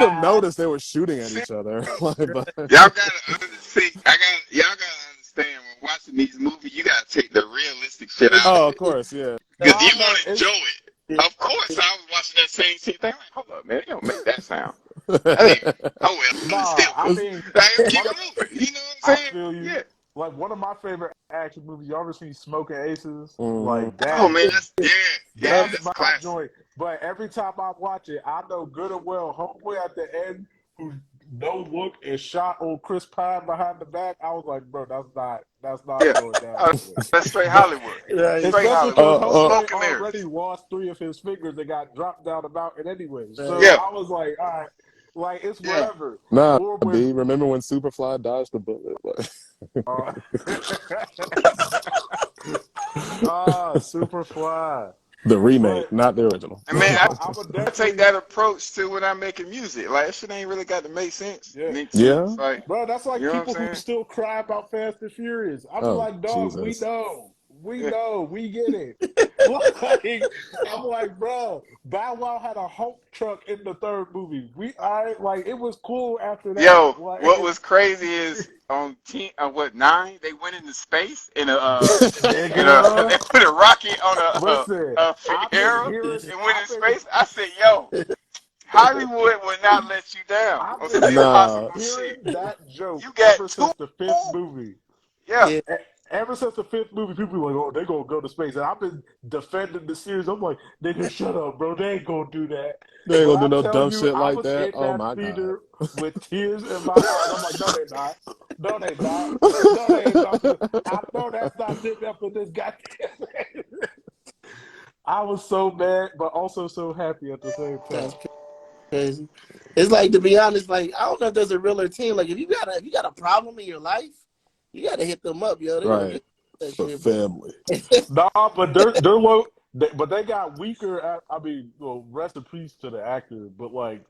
have noticed they were shooting at See, each other. Like, but y'all gotta understand. Y'all gotta understand when watching these movies, you gotta take the realistic shit out of oh, of it course, yeah. because Nah, you man, want to enjoy it's it. Of course, I was watching that same shit. Thing like, hold up, man, they don't make that sound. That ain't. Oh well, it's still nah. I cool. mean, Like, let's keep one it of moving. You know what I I'm saying? feel you. Yeah. Like one of my favorite action movies. You ever see Smoking Aces? hmm Like Oh that. man, Love That's that's my classic. joint. But every time I watch it, I know good and well, homeboy at the end who no look and shot on Chris Pine behind the back. I was like, bro, that's not Yeah, going down oh, that way. that's straight But Hollywood. right. Straight especially because Hollywood. uh, homeboy Smoke and already mirrors. lost 3 of his fingers and got dropped down the mountain anyway. So Right. Yeah. I was like, all right, like it's Yeah. whatever. nah, Or when B. Remember when Superfly dodged the bullet? uh, Superfly. The remake, But not the original. And man, I would I take definitely, that approach to when I'm making music. Like, that shit ain't really got to yeah, make Yeah. sense. Like, bro. That's you like know what I'm people who saying? still cry about Fast and Furious. I'll be Oh, like, dog, Jesus. we Yeah. know, we get it. Like, I'm like, bro, Bow Wow had a Hulk truck in the third movie. All right, like it was cool after that. Yo, what Like, was crazy is on what 9 they went into space in a nigga, they put a rocket on listen, a and went in space. I said, yo, Hollywood will not let you down I've on been some Nah. impossible hearing shit. that joke You ever got two. since the fifth movie. Yeah, Yeah. Ever since the fifth movie, people be like, "Oh, they gonna go to space," and I've been defending the series. I'm like, "Nigga, shut up, bro. They ain't gonna do that." They ain't But gonna do I no tell dumb you, shit I like was that. in Oh that my God. theater with tears in my eyes. I'm like, "No, they not. No, they not. No, they ain't about to. I know that's not sitting up for this goddamn thing." I was so mad, but also so happy at the same That's time. crazy. It's like, to be honest, like, I don't know if there's a realer team. Like, if you got a problem in your life, you gotta hit them up, yo. They gonna Right. get that For shit, bro. family. Nah, but they're low. But they got weaker. I mean, well, rest in peace to the actor. But like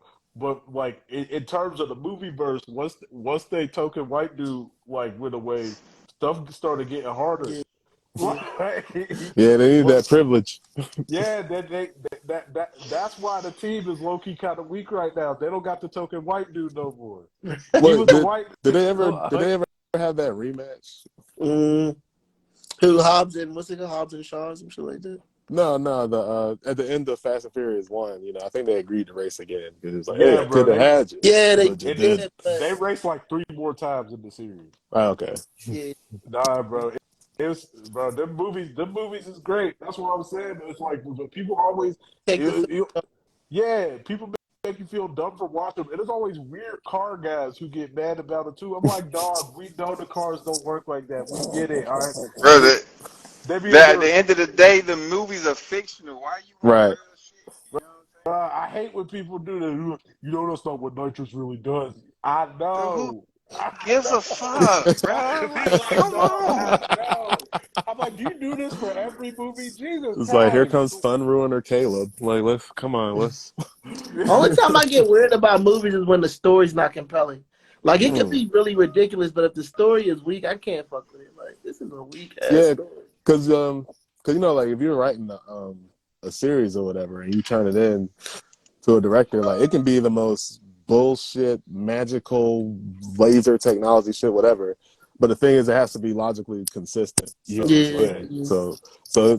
in terms of the movie verse, once they token white dude like went away, stuff started getting harder. Yeah. Like, Yeah, they need well, that privilege. yeah, that's why the team is low key kind of weak right now. They don't got the token white dude no more. He What was the did white. did they ever have that rematch? Mm. Who Hobbs and what's it called? Hobbs and Shaw, some shit like that. No, no. The at the end of Fast and Furious 1, I think they agreed to race again because it was like, hey, Yeah, I bro. could have had you, Yeah, they but you It, did. did, but they raced like 3 more times in the series. Oh, okay. yeah, Nah, bro. It's bro. Them movies is great. That's what I'm saying. It's like but people always, take the it, film. it, yeah, people make you feel dumb for watching them. And there's always weird car guys who get mad about it too. I'm like, dog, we know the cars don't work like that. We get it. All right. They, brother. they be in That at there. the end of the day, the movies are fictional. Why you want Right. real shit? You know what I hate when people do that. You know that's not what nitrous really does. I I'm saying? So know. I who gives a know. fuck, I bro? be Like, like, come dog, on. I know. I'm like, do you do this for every movie? Jesus It's like here Christ. comes Fun Ruiner Caleb. Like, let's come on, let's. Only time I get weird about movies is when the story's not compelling. Like, it could Mm. be really ridiculous, but if the story is weak, I can't fuck with it. Like, this is a weak ass Yeah, story. cause like if you're writing a series or whatever and you turn it in to a director, like it can be the most bullshit, magical laser technology shit, whatever. But the thing is, it has to be logically consistent. Yeah, So it's like, yeah. Yeah.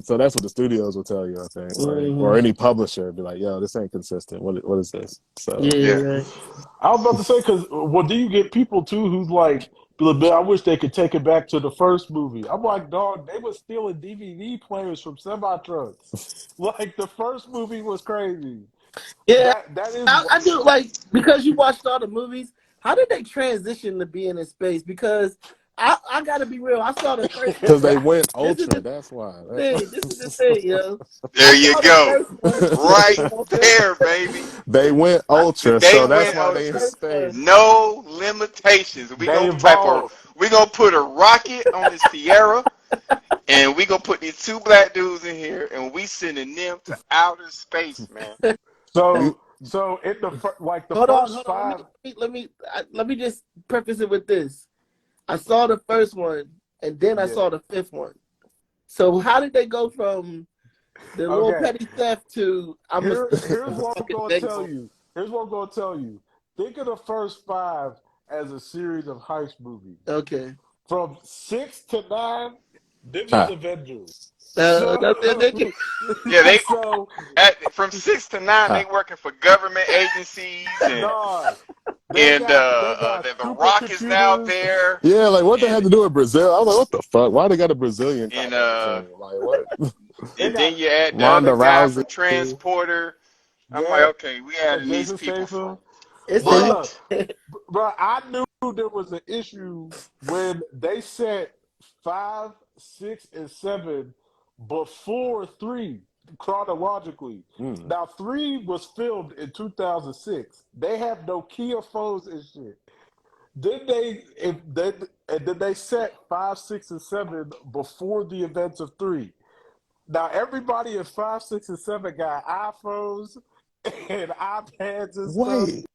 so that's what the studios will tell you, I think, like, or Mm-hmm. any publisher be like, yo, this ain't consistent. What is this? So Yeah, Yeah. right. I was about to say, because well, do you get people too who's like, be like, "Man, I wish they could take it back to the first movie." I'm like, dog, they were stealing DVD players from semi trucks. Like the first movie was crazy. Yeah, That is I do, like, because you watched all the movies. How did they transition to being in space? Because I gotta be real. I saw the first because one. they went This is ultra, the that's why. thing. This is the thing, yo. There I you saw the go. first one. Right You know, there, baby. They went I ultra, They so that's went why saw the they in ultra. first one. space. No limitations. they evolved. We gonna put a rocket on this Sierra, and we gonna put these two black dudes in here, and we sending them to outer space, man. We So So in the like the Hold on, first hold on. five, Let me just preface it with this. I saw the first one, and then I yeah. saw the fifth one. So how did they go from the little Okay. petty theft to I'm gonna Here's what I'm fucking gonna bang tell on? you. Here's what I'm gonna tell you. Think of the first five as a series of heist movies. Okay. From 6 to 9, them is Ah, Avengers. So, Yeah, they so from 6 to 9 they ah. working for government agencies dog, and they got the Rock is now supercomputers. there Yeah, like what they and had to do with Brazil? I was like, what the fuck? Why they got a Brazilian and cop on the uh team? Like what? They and got then you add the Ronda other guy Rousey. from Transporter. I'm like, yeah, okay, we adding these Jason people for Statham. It But what? seemed look, bro, I knew there was an issue when they set 5, 6, and 7 before 3 chronologically. Mm. Now 3 was filmed in 2006. They have Nokia phones and shit. Then they set 5, 6, and 7 before the events of 3. Now everybody in 5, 6, and 7 got iPhones and iPads and stuff. Wait.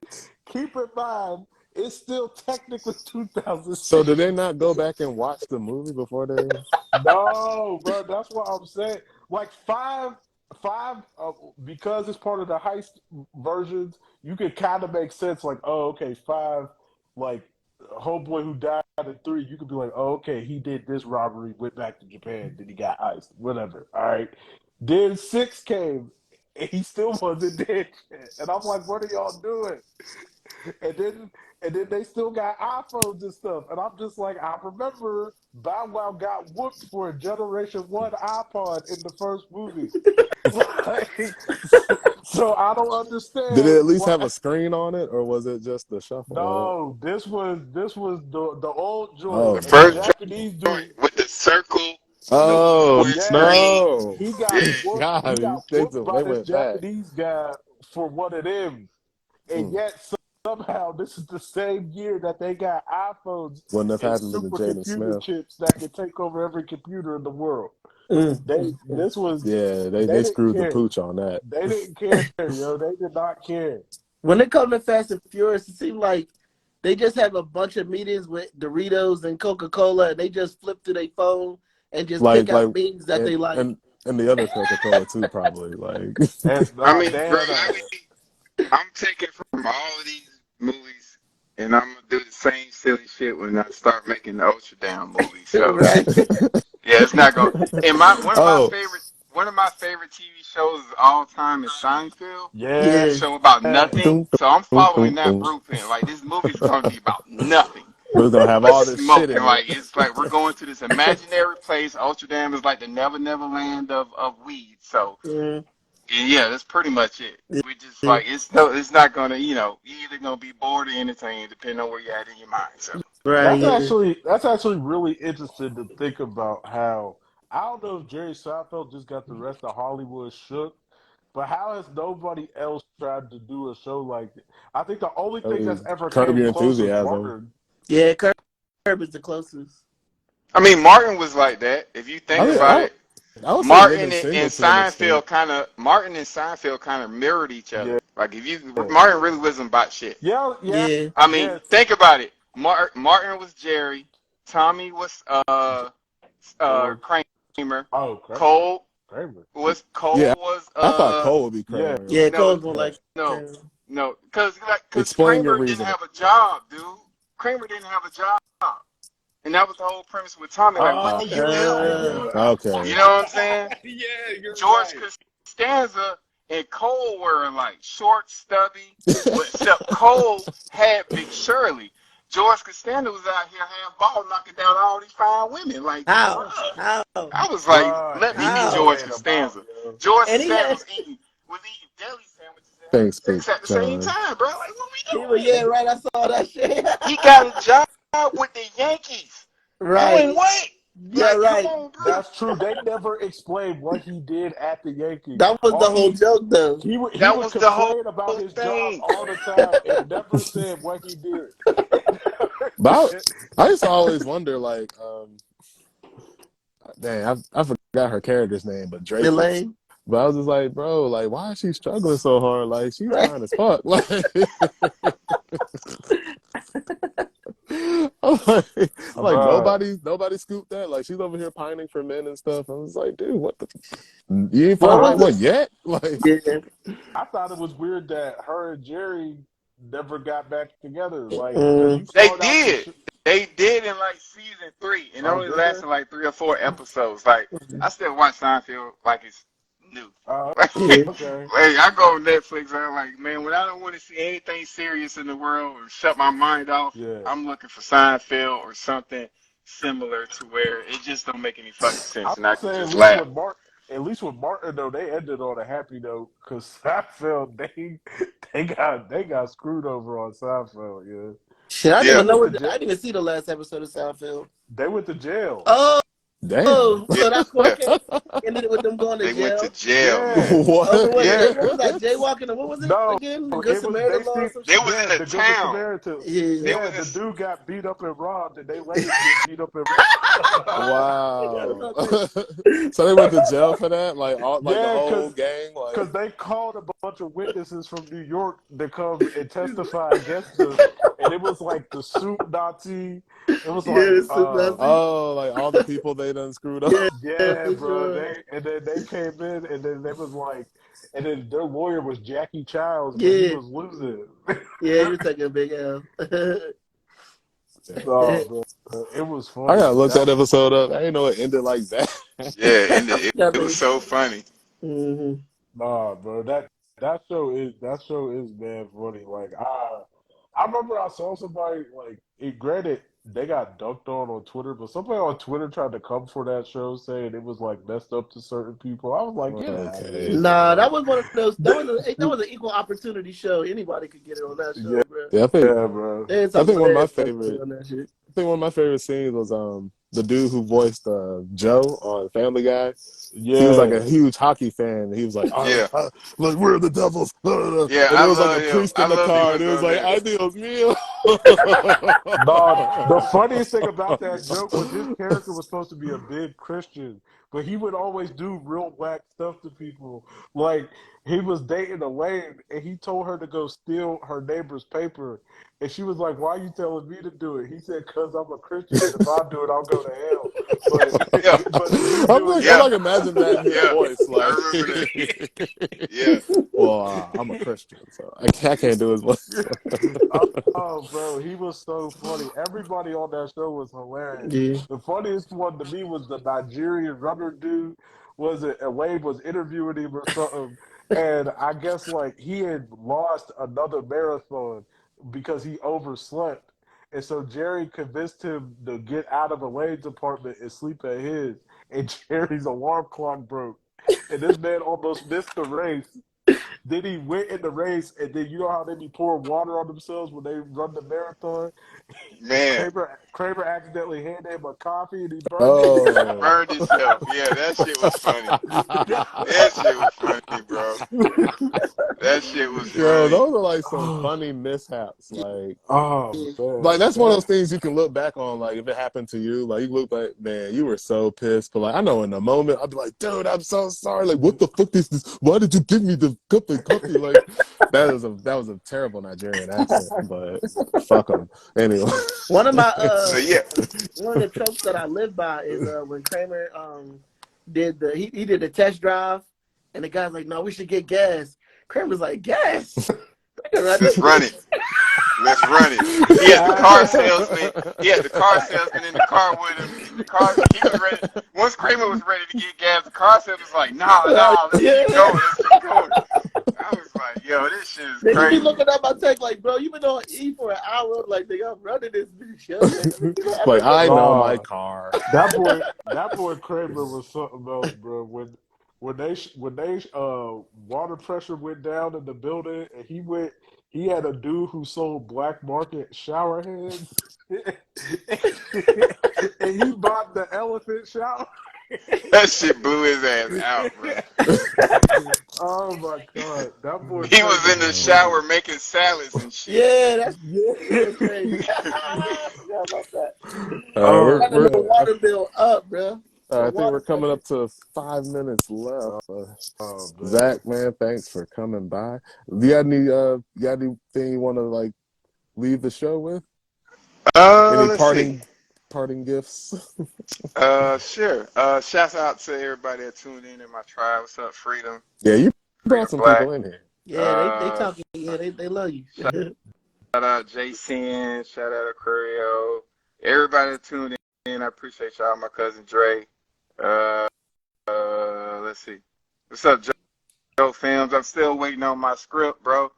Keep in mind, it's still technically So did 2006. they not go back and watch the movie before they? No, bro, that's what I'm saying. Like because it's part of the heist versions, you can kind of make sense. Like, oh, okay, 5, like homeboy who died in 3, you could be like, oh, okay, he did this robbery, went back to Japan, then he got iced, whatever. All right. Then 6 came, and he still wasn't dead yet. And I'm like, what are y'all doing? And then they still got iPhones and stuff. And I'm just like, I remember Bow Wow got whooped for a Generation 1 iPod in the first movie. Like, so I don't Did it understand at least why. have a screen on it, or was it just the shuffle? No, this was the old joint, Oh The and the first no! Japanese joint dude. with the circle, the Oh wood Yeah, screen. no! he Yeah. got whooped. He God, got whooped they by this went back. Japanese guy for one of them, and Mm. yet somehow this is the same year that they got iPhones Wouldn't have and happened to Jaden supercomputer Smith. chips that can take over every computer in the world. They mm, mm. this was Yeah, they they didn't screwed the care. pooch on that. They didn't care, yo. They did not care. When it comes to Fast and Furious, it seems like they just have a bunch of meetings with Doritos and Coca-Cola, and they just flip to their phone and just pick Like out memes that and they like. and and the other Coca Cola too, probably. Like And I mean, they bro, had I'm taking from all of these movies, and I'm gonna do the same silly shit when I start making the Ultra Down movies. So Right? yeah, it's not going. And oh one of my favorite TV shows of all time is Seinfeld. It's a yeah. Yeah. show about nothing. doom, So I'm doom, following doom, that doom. blueprint. Like this movie's gonna be about nothing But it's gonna have but all this shit smoking. in it. Like it's like we're going to this imaginary place. Ultra Dam is like the never land of weed. So Mm, and yeah, that's pretty much it. We just yeah. like it's not gonna you either gonna be bored or entertained depending on where you're at in your mind. So Right. Yeah. That's actually really interesting to think about how I don't know if Jerry Seinfeld just got the rest of Hollywood shook, but how has nobody else tried to do a show like it? I think the only I thing that's mean, ever Curb came Your close is Enthusiasm. Martin. Yeah. Curb is the closest. I mean, Martin was like that. If you think I mean, about it, I would say Martin Living and Single to an extent. Martin and Seinfeld kind of mirrored each other. Yeah. Like if you Martin really wasn't about shit. Yeah, yeah, Yeah. I mean, yes. think about it. Martin was Jerry, Tommy was Was Kramer, oh Kramer. Cole Kramer. Yeah, Cole was I thought Cole would be Yeah. Kramer. Yeah. Like, no Cole's more like. no Kramer. no because explain your Kramer didn't reasoning. have a job, dude. Kramer didn't have a job, and that was the whole premise with Tommy. Like, what Oh do you do? yeah. Okay. You know what I'm saying? Yeah, you're George right. Costanza and Cole were like short, stubby, but except Cole had Big Shirley. George Costanza was out here hand ball knocking down all these fine women. Like, How? bruh. How? I was like, Bruh, let me he be was How? George laying about, Costanza. yo. George And he Costanza had. was eating deli sandwiches and having Thanks, Big sex at the same John. time, bro. Like, what we He was. doing? Yeah. Right. I saw that shit. He got a job with the Yankees. Right. Doing what? Yeah. Like, come Right. on, bro. That's true. They never explained what he did at the Yankees. That was the All whole joke, though. he That would was the whole complain about his job thing. all the time and never said what he did. But I used to always wonder, like, dang, I forgot her character's name, but Dreyfus. Elaine. But I was just like, bro, like, why is she struggling so hard? Like, she's Right? fine as fuck. Like, I'm like, Bruh. nobody scooped that. Like, she's over here pining for men and stuff. I was like, dude, what the? You ain't What find the I right was one it? yet? Like, Yeah. I thought it was weird that her and Jerry never got back together. Like, because Mm. you They start out the did. They did in like season 3, and it oh, only did they? lasted like 3 or 4 episodes. Like I still watch Seinfeld like it's new. Uh, Yeah. okay. Like I go on Netflix and I'm like, man, when I don't want to see anything serious in the world or shut my mind off, Yeah. I'm looking for Seinfeld or something similar to where it just don't make any fucking I sense, and I would can say just laugh. at least with Martin though, they ended on a happy note because Seinfeld they got screwed over on Seinfeld. Yeah, Shit, I didn't Yeah, even know they went to what. I jail. didn't even see the last episode of Seinfeld. They went to jail. Oh, damn. yeah, so that's why it ended with them going to they went to jail. jail. Yeah, Over What? what? Yeah, What was that? Jaywalking? Or what was it no, again? The Good it was Samaritan law or basically some they shit? was yeah. in the The Good town. Samaritan. They Yeah. Yeah, was the in. dude got beat up and robbed, and they let him get beat up and robbed. Wow. So they went to jail for that? Like all like the Yeah, whole gang? Like because they called a bunch of witnesses from New York to come and testify against them, and it was like the soup Nazi. It was Yeah, like, the soup Nazi. oh, like all the people they done screwed up. Yeah, yeah, for bro. sure. Then they came in, and then they was like, and then their lawyer was Jackie Childs, but he Yeah, was losing. yeah, you taking a big L. Oh, bro, it was I funny. gotta look That that episode up. I didn't know it ended like that. Yeah, and it Got was me. so funny. Mm-hmm. Nah, bro, that show is man funny. Like I remember I saw somebody like it. Granted, they got dunked on Twitter, but somebody on Twitter tried to come for that show, saying it was like messed up to certain people. I was like, get out of Okay. here, Nah, that bro. was one of those. That was an equal opportunity show. Anybody could get it on that Yeah, show, bro. Yeah, bro. They ain't I talking think about one of my everybody favorite on that shit. I think one of my favorite scenes was the dude who voiced Joe on Family Guy. He was like a Yeah, huge hockey fan. He was like, Yeah, like we're the Devils, yeah, and I there was like a love him. priest I in the love he car, and was it was on like, there. "Ay Dios mío." no, the funniest thing about that joke was his character was supposed to be a big Christian, but he would always do real whack stuff to people. Like he was dating Elaine, and he told her to go steal her neighbor's paper, and she was like, "Why are you telling me to do it?" He said, "Cause I'm a Christian, and if I do it, I'll go to hell. But Yeah, but if you I'm do it, like, you I'm yeah, like, imagine that in his yeah. voice, I like, remember that. Yeah, well, I'm a Christian, so I can't do his voice. Oh, bro, he was so funny. Everybody on that show was hilarious. Yeah. The funniest one to me was the Nigerian runner dude. Was it Wade was interviewing him or something? And I guess like he had lost another marathon because he overslept. And so Jerry convinced him to get out of Elaine's apartment and sleep at his. And Jerry's alarm clock broke. And this man almost missed the race. Then he went in the race, and then you know how they be pouring water on themselves when they run the marathon. man, Kramer accidentally handed him a coffee, and he burned Oh. burned himself. Yeah, that shit was funny. That shit was funny, bro. That shit was Yo, funny. those are like some himself. funny mishaps. Oh Like man, that's one of that those things you can look back on. Like if it happened to you, like you look like, man, you were so pissed. But like I know in the moment, I'd be like, dude, I'm so sorry. Like what the fuck is this? Why did you give me the cup of coffee? Like that was a terrible Nigerian accent. But fuck them anyway. One of my So yeah, one of the tropes that I live by is when Kramer did he did the test drive, and the guy's like, no, we should get gas. Kramer's like, gas. let's run it. Let's run it. He had the car salesman. He had the car salesman in the car with him. The car. He was ready. Once Kramer was ready to get gas, the car salesman was like, "Nah, nah, let's keep Yeah. going. Let's keep going." I was like, "Yo, this shit is Then he be crazy." looking at my text like, bro, you been on E for an hour. I'm like, nigga, I'm running this bitch. Yo. Like, Like I know my nah, car. that boy Kramer was something else, bro. When water pressure went down in the building, and he had a dude who sold black market shower heads, and he bought the elephant shower. That shit blew his ass out, bro. Oh my god, that boy He was Kramer in the was funny. shower making salads and shit. yeah, that shit Yeah. was crazy. I forgot about that. All right, Oh we're Running we're the man. water bill up, bro. I But think we're water, coming up to 5 minutes left. Oh man. Zach, man, thanks for coming by. You got anything you want to like leave the show with? Any Let's see. parting gifts? Sure. Shouts out to everybody that tuned in my tribe. What's up, Freedom? Yeah, you brought Freedom some Black. people in here. yeah, they talking. Yeah, they love you. Shout out Jason. Shout out Aquario. Everybody that tuned in, I appreciate y'all. My cousin Dre. Uh, let's see. What's up, Joe Films? I'm still waiting on my script, bro.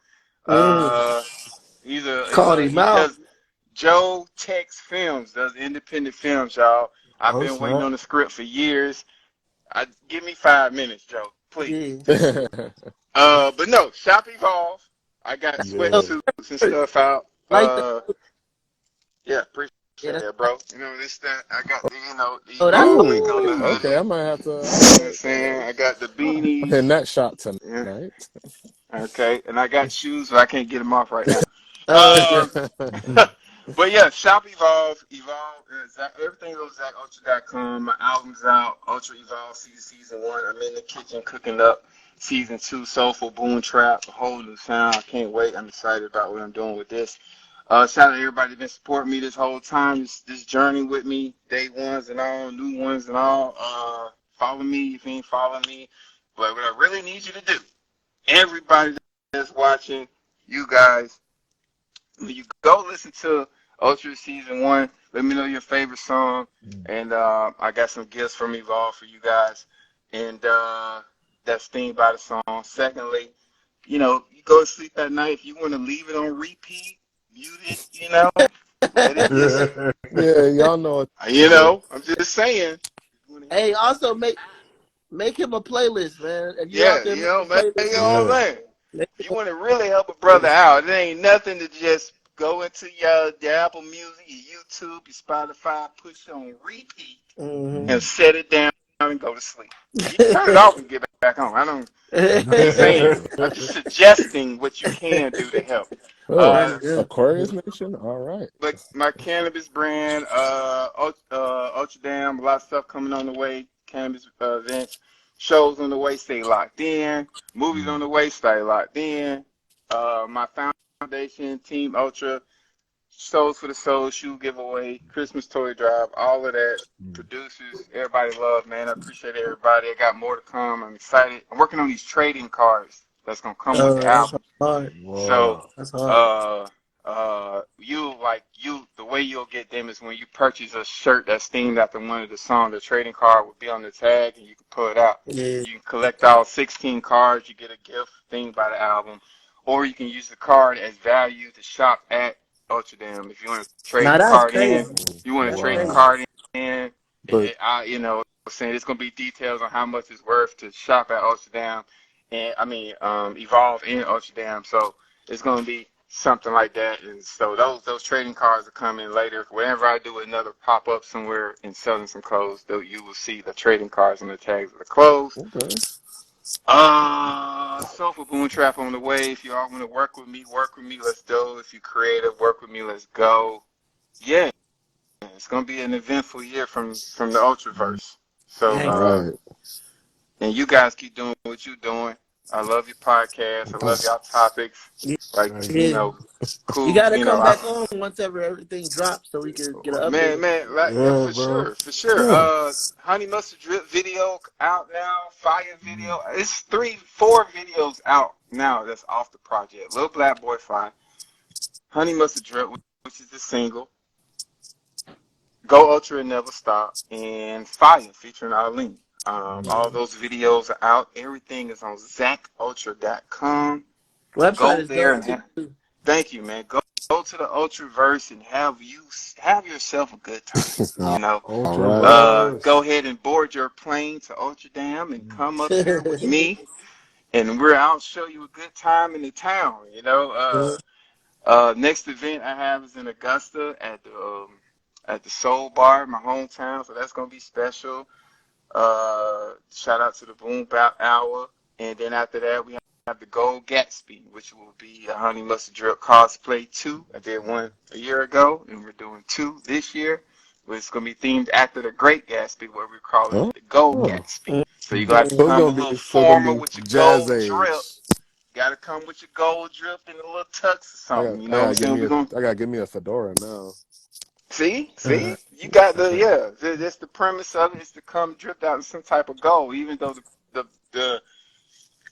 Mm. Uh, Called him he out. does. Joe Tex Films does independent films, y'all. I've Oh been waiting snap. on the script for years. Give me 5 minutes, Joe. Please. Yeah. But no, Shop Evolve. I got Oh, Yeah. sweatsuits and stuff out. like that. Yeah, appreciate Yeah, that's that, bro. You know, this, that. I got the oh, that's Evolve what. link on the Ooh, hoodie. okay. You I might have to. know what I'm saying? I got the I'm hitting beanies. that shop Yeah. tonight. Okay. And I got shoes, but I can't get them off right now. Uh, But yeah, Shop Evolve, everything goes ZackUltra.com. My album's out, Ultra Evolve Season 1. I'm in the kitchen cooking up Season 2, Soulful Boom Trap, a whole new sound. I can't wait. I'm excited about what I'm doing with this. Shout out to everybody that's been supporting me this whole time, this journey with me, day ones and all, new ones and all. Follow me if you ain't following me. But what I really need you to do, everybody that's watching, you guys, when you go listen to Ultra Season 1, let me know your favorite song. And I got some gifts from Evolve for you guys. And that's themed by the song. Secondly, you go to sleep at night. If you want to leave it on repeat, mute it, let it just, Yeah, y'all know what to do. I'm just saying. hey, also make him a playlist, man. If you out Yeah, there making man, you playlists, know what Yeah. I'm saying? make If you him want to really help a a brother playlist. out, it ain't nothing to just go into your Apple Music, your YouTube, your Spotify, push it on repeat, Mm-hmm. and set it down and go to sleep. You can turn it off and get back on. I'm just saying. I'm just suggesting what you can do to help. Oh, That's Uh, good. Aquarius Nation. All right. but my cannabis brand, Ultra Dam, a lot of stuff coming on the way. Cannabis events, shows on the way. Stay locked in. Movies on the way. Stay locked in. My foundation, Team Ultra, Souls for the Soul, shoe giveaway, Christmas toy drive, all of that. Producers, everybody love, man. I appreciate everybody. I got more to come. I'm excited. I'm working on these trading cards that's gonna come with the That's album. hard. So, Wow. That's hard. the way you'll get them is when you purchase a shirt that's themed after one of the songs. The trading card will be on the tag, and you can pull it out. Yeah. You can collect all 16 cards. You get a gift themed by the album, or you can use the card as value to shop at Ultra Dam. If you want to trade Now the that's card in, crazy. you want to That's trade the crazy. Wow. card in. But I'm saying it's gonna be details on how much it's worth to shop at Ultra Dam, and Evolve in Ultra Dam. So it's gonna be something like that. And so those trading cards are coming later. Whenever I do another pop up somewhere and selling some clothes, though you will see the trading cards and the tags of the clothes. okay. Soulful Boom Trap on the way. If you all want to work with me, let's go. If you're creative, work with me, let's go. Yeah, it's gonna be an eventful year from the Ultraverse. So Hey, Right. and you guys keep doing what you're doing. I love your podcast. I love y'all topics. Like, Thank yeah. you. You cool. gotta come back on once everything drops so we can get an update. Like, yeah, Yeah, for bro. sure, for sure. Yeah. Honey Mustard Drip video out now. Fire video. It's 4 videos out now that's off the project. Little Black Boy Fly. Honey Mustard Drip, which is the single. Go Ultra and Never Stop, and Fire featuring Arlene. All those videos are out. Everything is on ZackUltra.com. Website Go is there dope and too. thank you, man. Go to the Ultraverse and have yourself a good time. You know, All right. go Ultraverse. ahead and board your plane to Ultra Dam and come up here with me, and I'll show you a good time in the town. Next event I have is in Augusta at the Soul Bar, my hometown, so that's gonna be special. Shout out to the Boom Bap Hour, and then after that we have the Gold Gatsby, which will be a Honey Mustard Drip cosplay 2. I did one a year ago, and we're doing 2 this year. It's going to be themed after the Great Gatsby, where we're calling Oh, it the Gold oh. Gatsby. So you're going to have to So it's come a gonna little be formal with your jazz gold drip. age. Got to come with your gold drip and a little tux or something. You know what I'm saying? We're going to I gotta give me a fedora now. see, you got that's the premise of it is to come dripped out in some type of gold, even though the, the,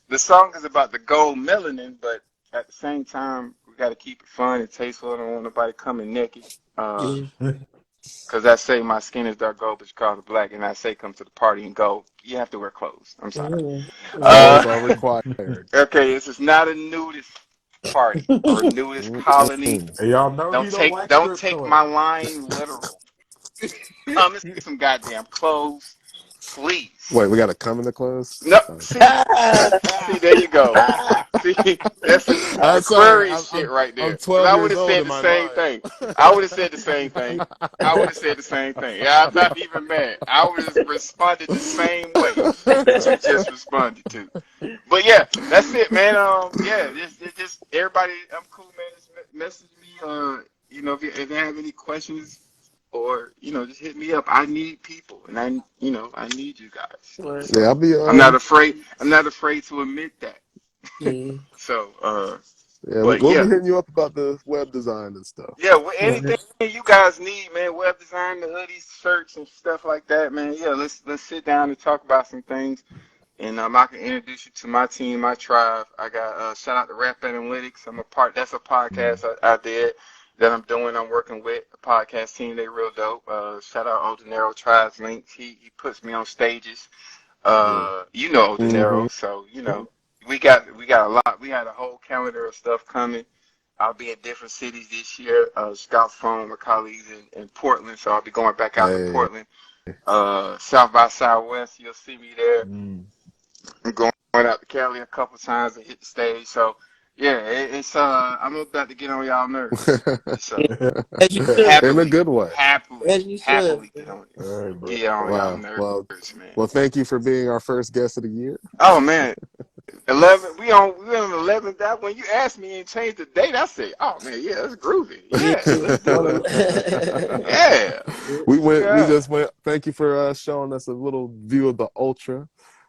the song is about the gold melanin, but at the same time, we got to keep it fun and tasteful. I don't want nobody coming naked. Because I say my skin is dark gold, but you call it black, and I say come to the party in gold. You have to wear clothes. I'm sorry. Clothes are required. Okay, this is not a nudist party or a nudist colony. And y'all know he don't like Don't strip take my clubs. line literal. Come in some goddamn clothes, please. Wait, we gotta come in the clothes? No, see, there you go. See, that's I'm sorry. Aquarius shit right I'm there. Because 12 I would years have old said in the my same mind. thing. I would have said the same thing. I would have said the same thing. Yeah, I'm not even mad. I would have responded the same way that you just responded to. But yeah, that's it, man. Yeah, just everybody. I'm cool, man. Just message me. If you have any questions, or just hit me up. I need people, and I need you guys. Yeah, So I'll be I'm not afraid. I'm not afraid to admit that. So, yeah, but we'll be yeah, hitting you up about the web design and stuff. yeah. Well, anything you guys need, man. Web design, the hoodies, shirts, and stuff like that, man. Yeah, let's sit down and talk about some things. And I can introduce you to my team, my tribe. I got shout out to Rap Analytics. I'm a part. That's a podcast I did that I'm doing. I'm working with a podcast team. They real dope. Shout out Old De Niro Tribes Links. He puts me on stages. Old De Mm-hmm. Niro, so we got a lot. We had a whole calendar of stuff coming. I'll be in different cities this year. Scott's phone, my colleagues in Portland, so I'll be going back out to Hey. Portland. South by Southwest, you'll see me there. I'm going out to Cali a couple times and hit the stage. So yeah, I'm about to get on y'all nerves. So As you should. In a good way. As you should. happily get on All right, bro. y'all Wow. nerves, man. Well, thank you for being our first guest of the year. Oh man, 11. We on 11th. That when you asked me and changed the date, I said, oh man, yeah, that's groovy. Yeah, let's do it. Yeah, We yeah, just went. Thank you for showing us a little view of the Ultra,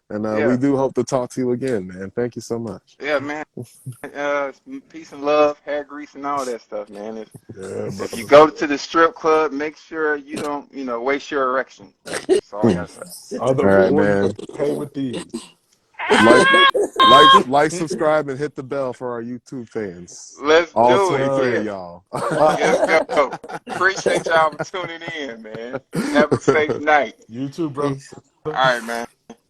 and we yeah, do hope to talk to you again, man. Thank you so much. yeah, man. Peace and love, hair grease, and all that stuff, man. Yeah, If you brother. go to the strip club, make sure you don't, waste your erection. That's all I gotta say. All Other right, rewards man. pay with these. Like, subscribe, and hit the bell for our YouTube fans. Let's All do it. 23 Yeah, of y'all. let's go. Appreciate y'all for tuning in, man. Have a safe night. You too, brother. Peace. All right, man.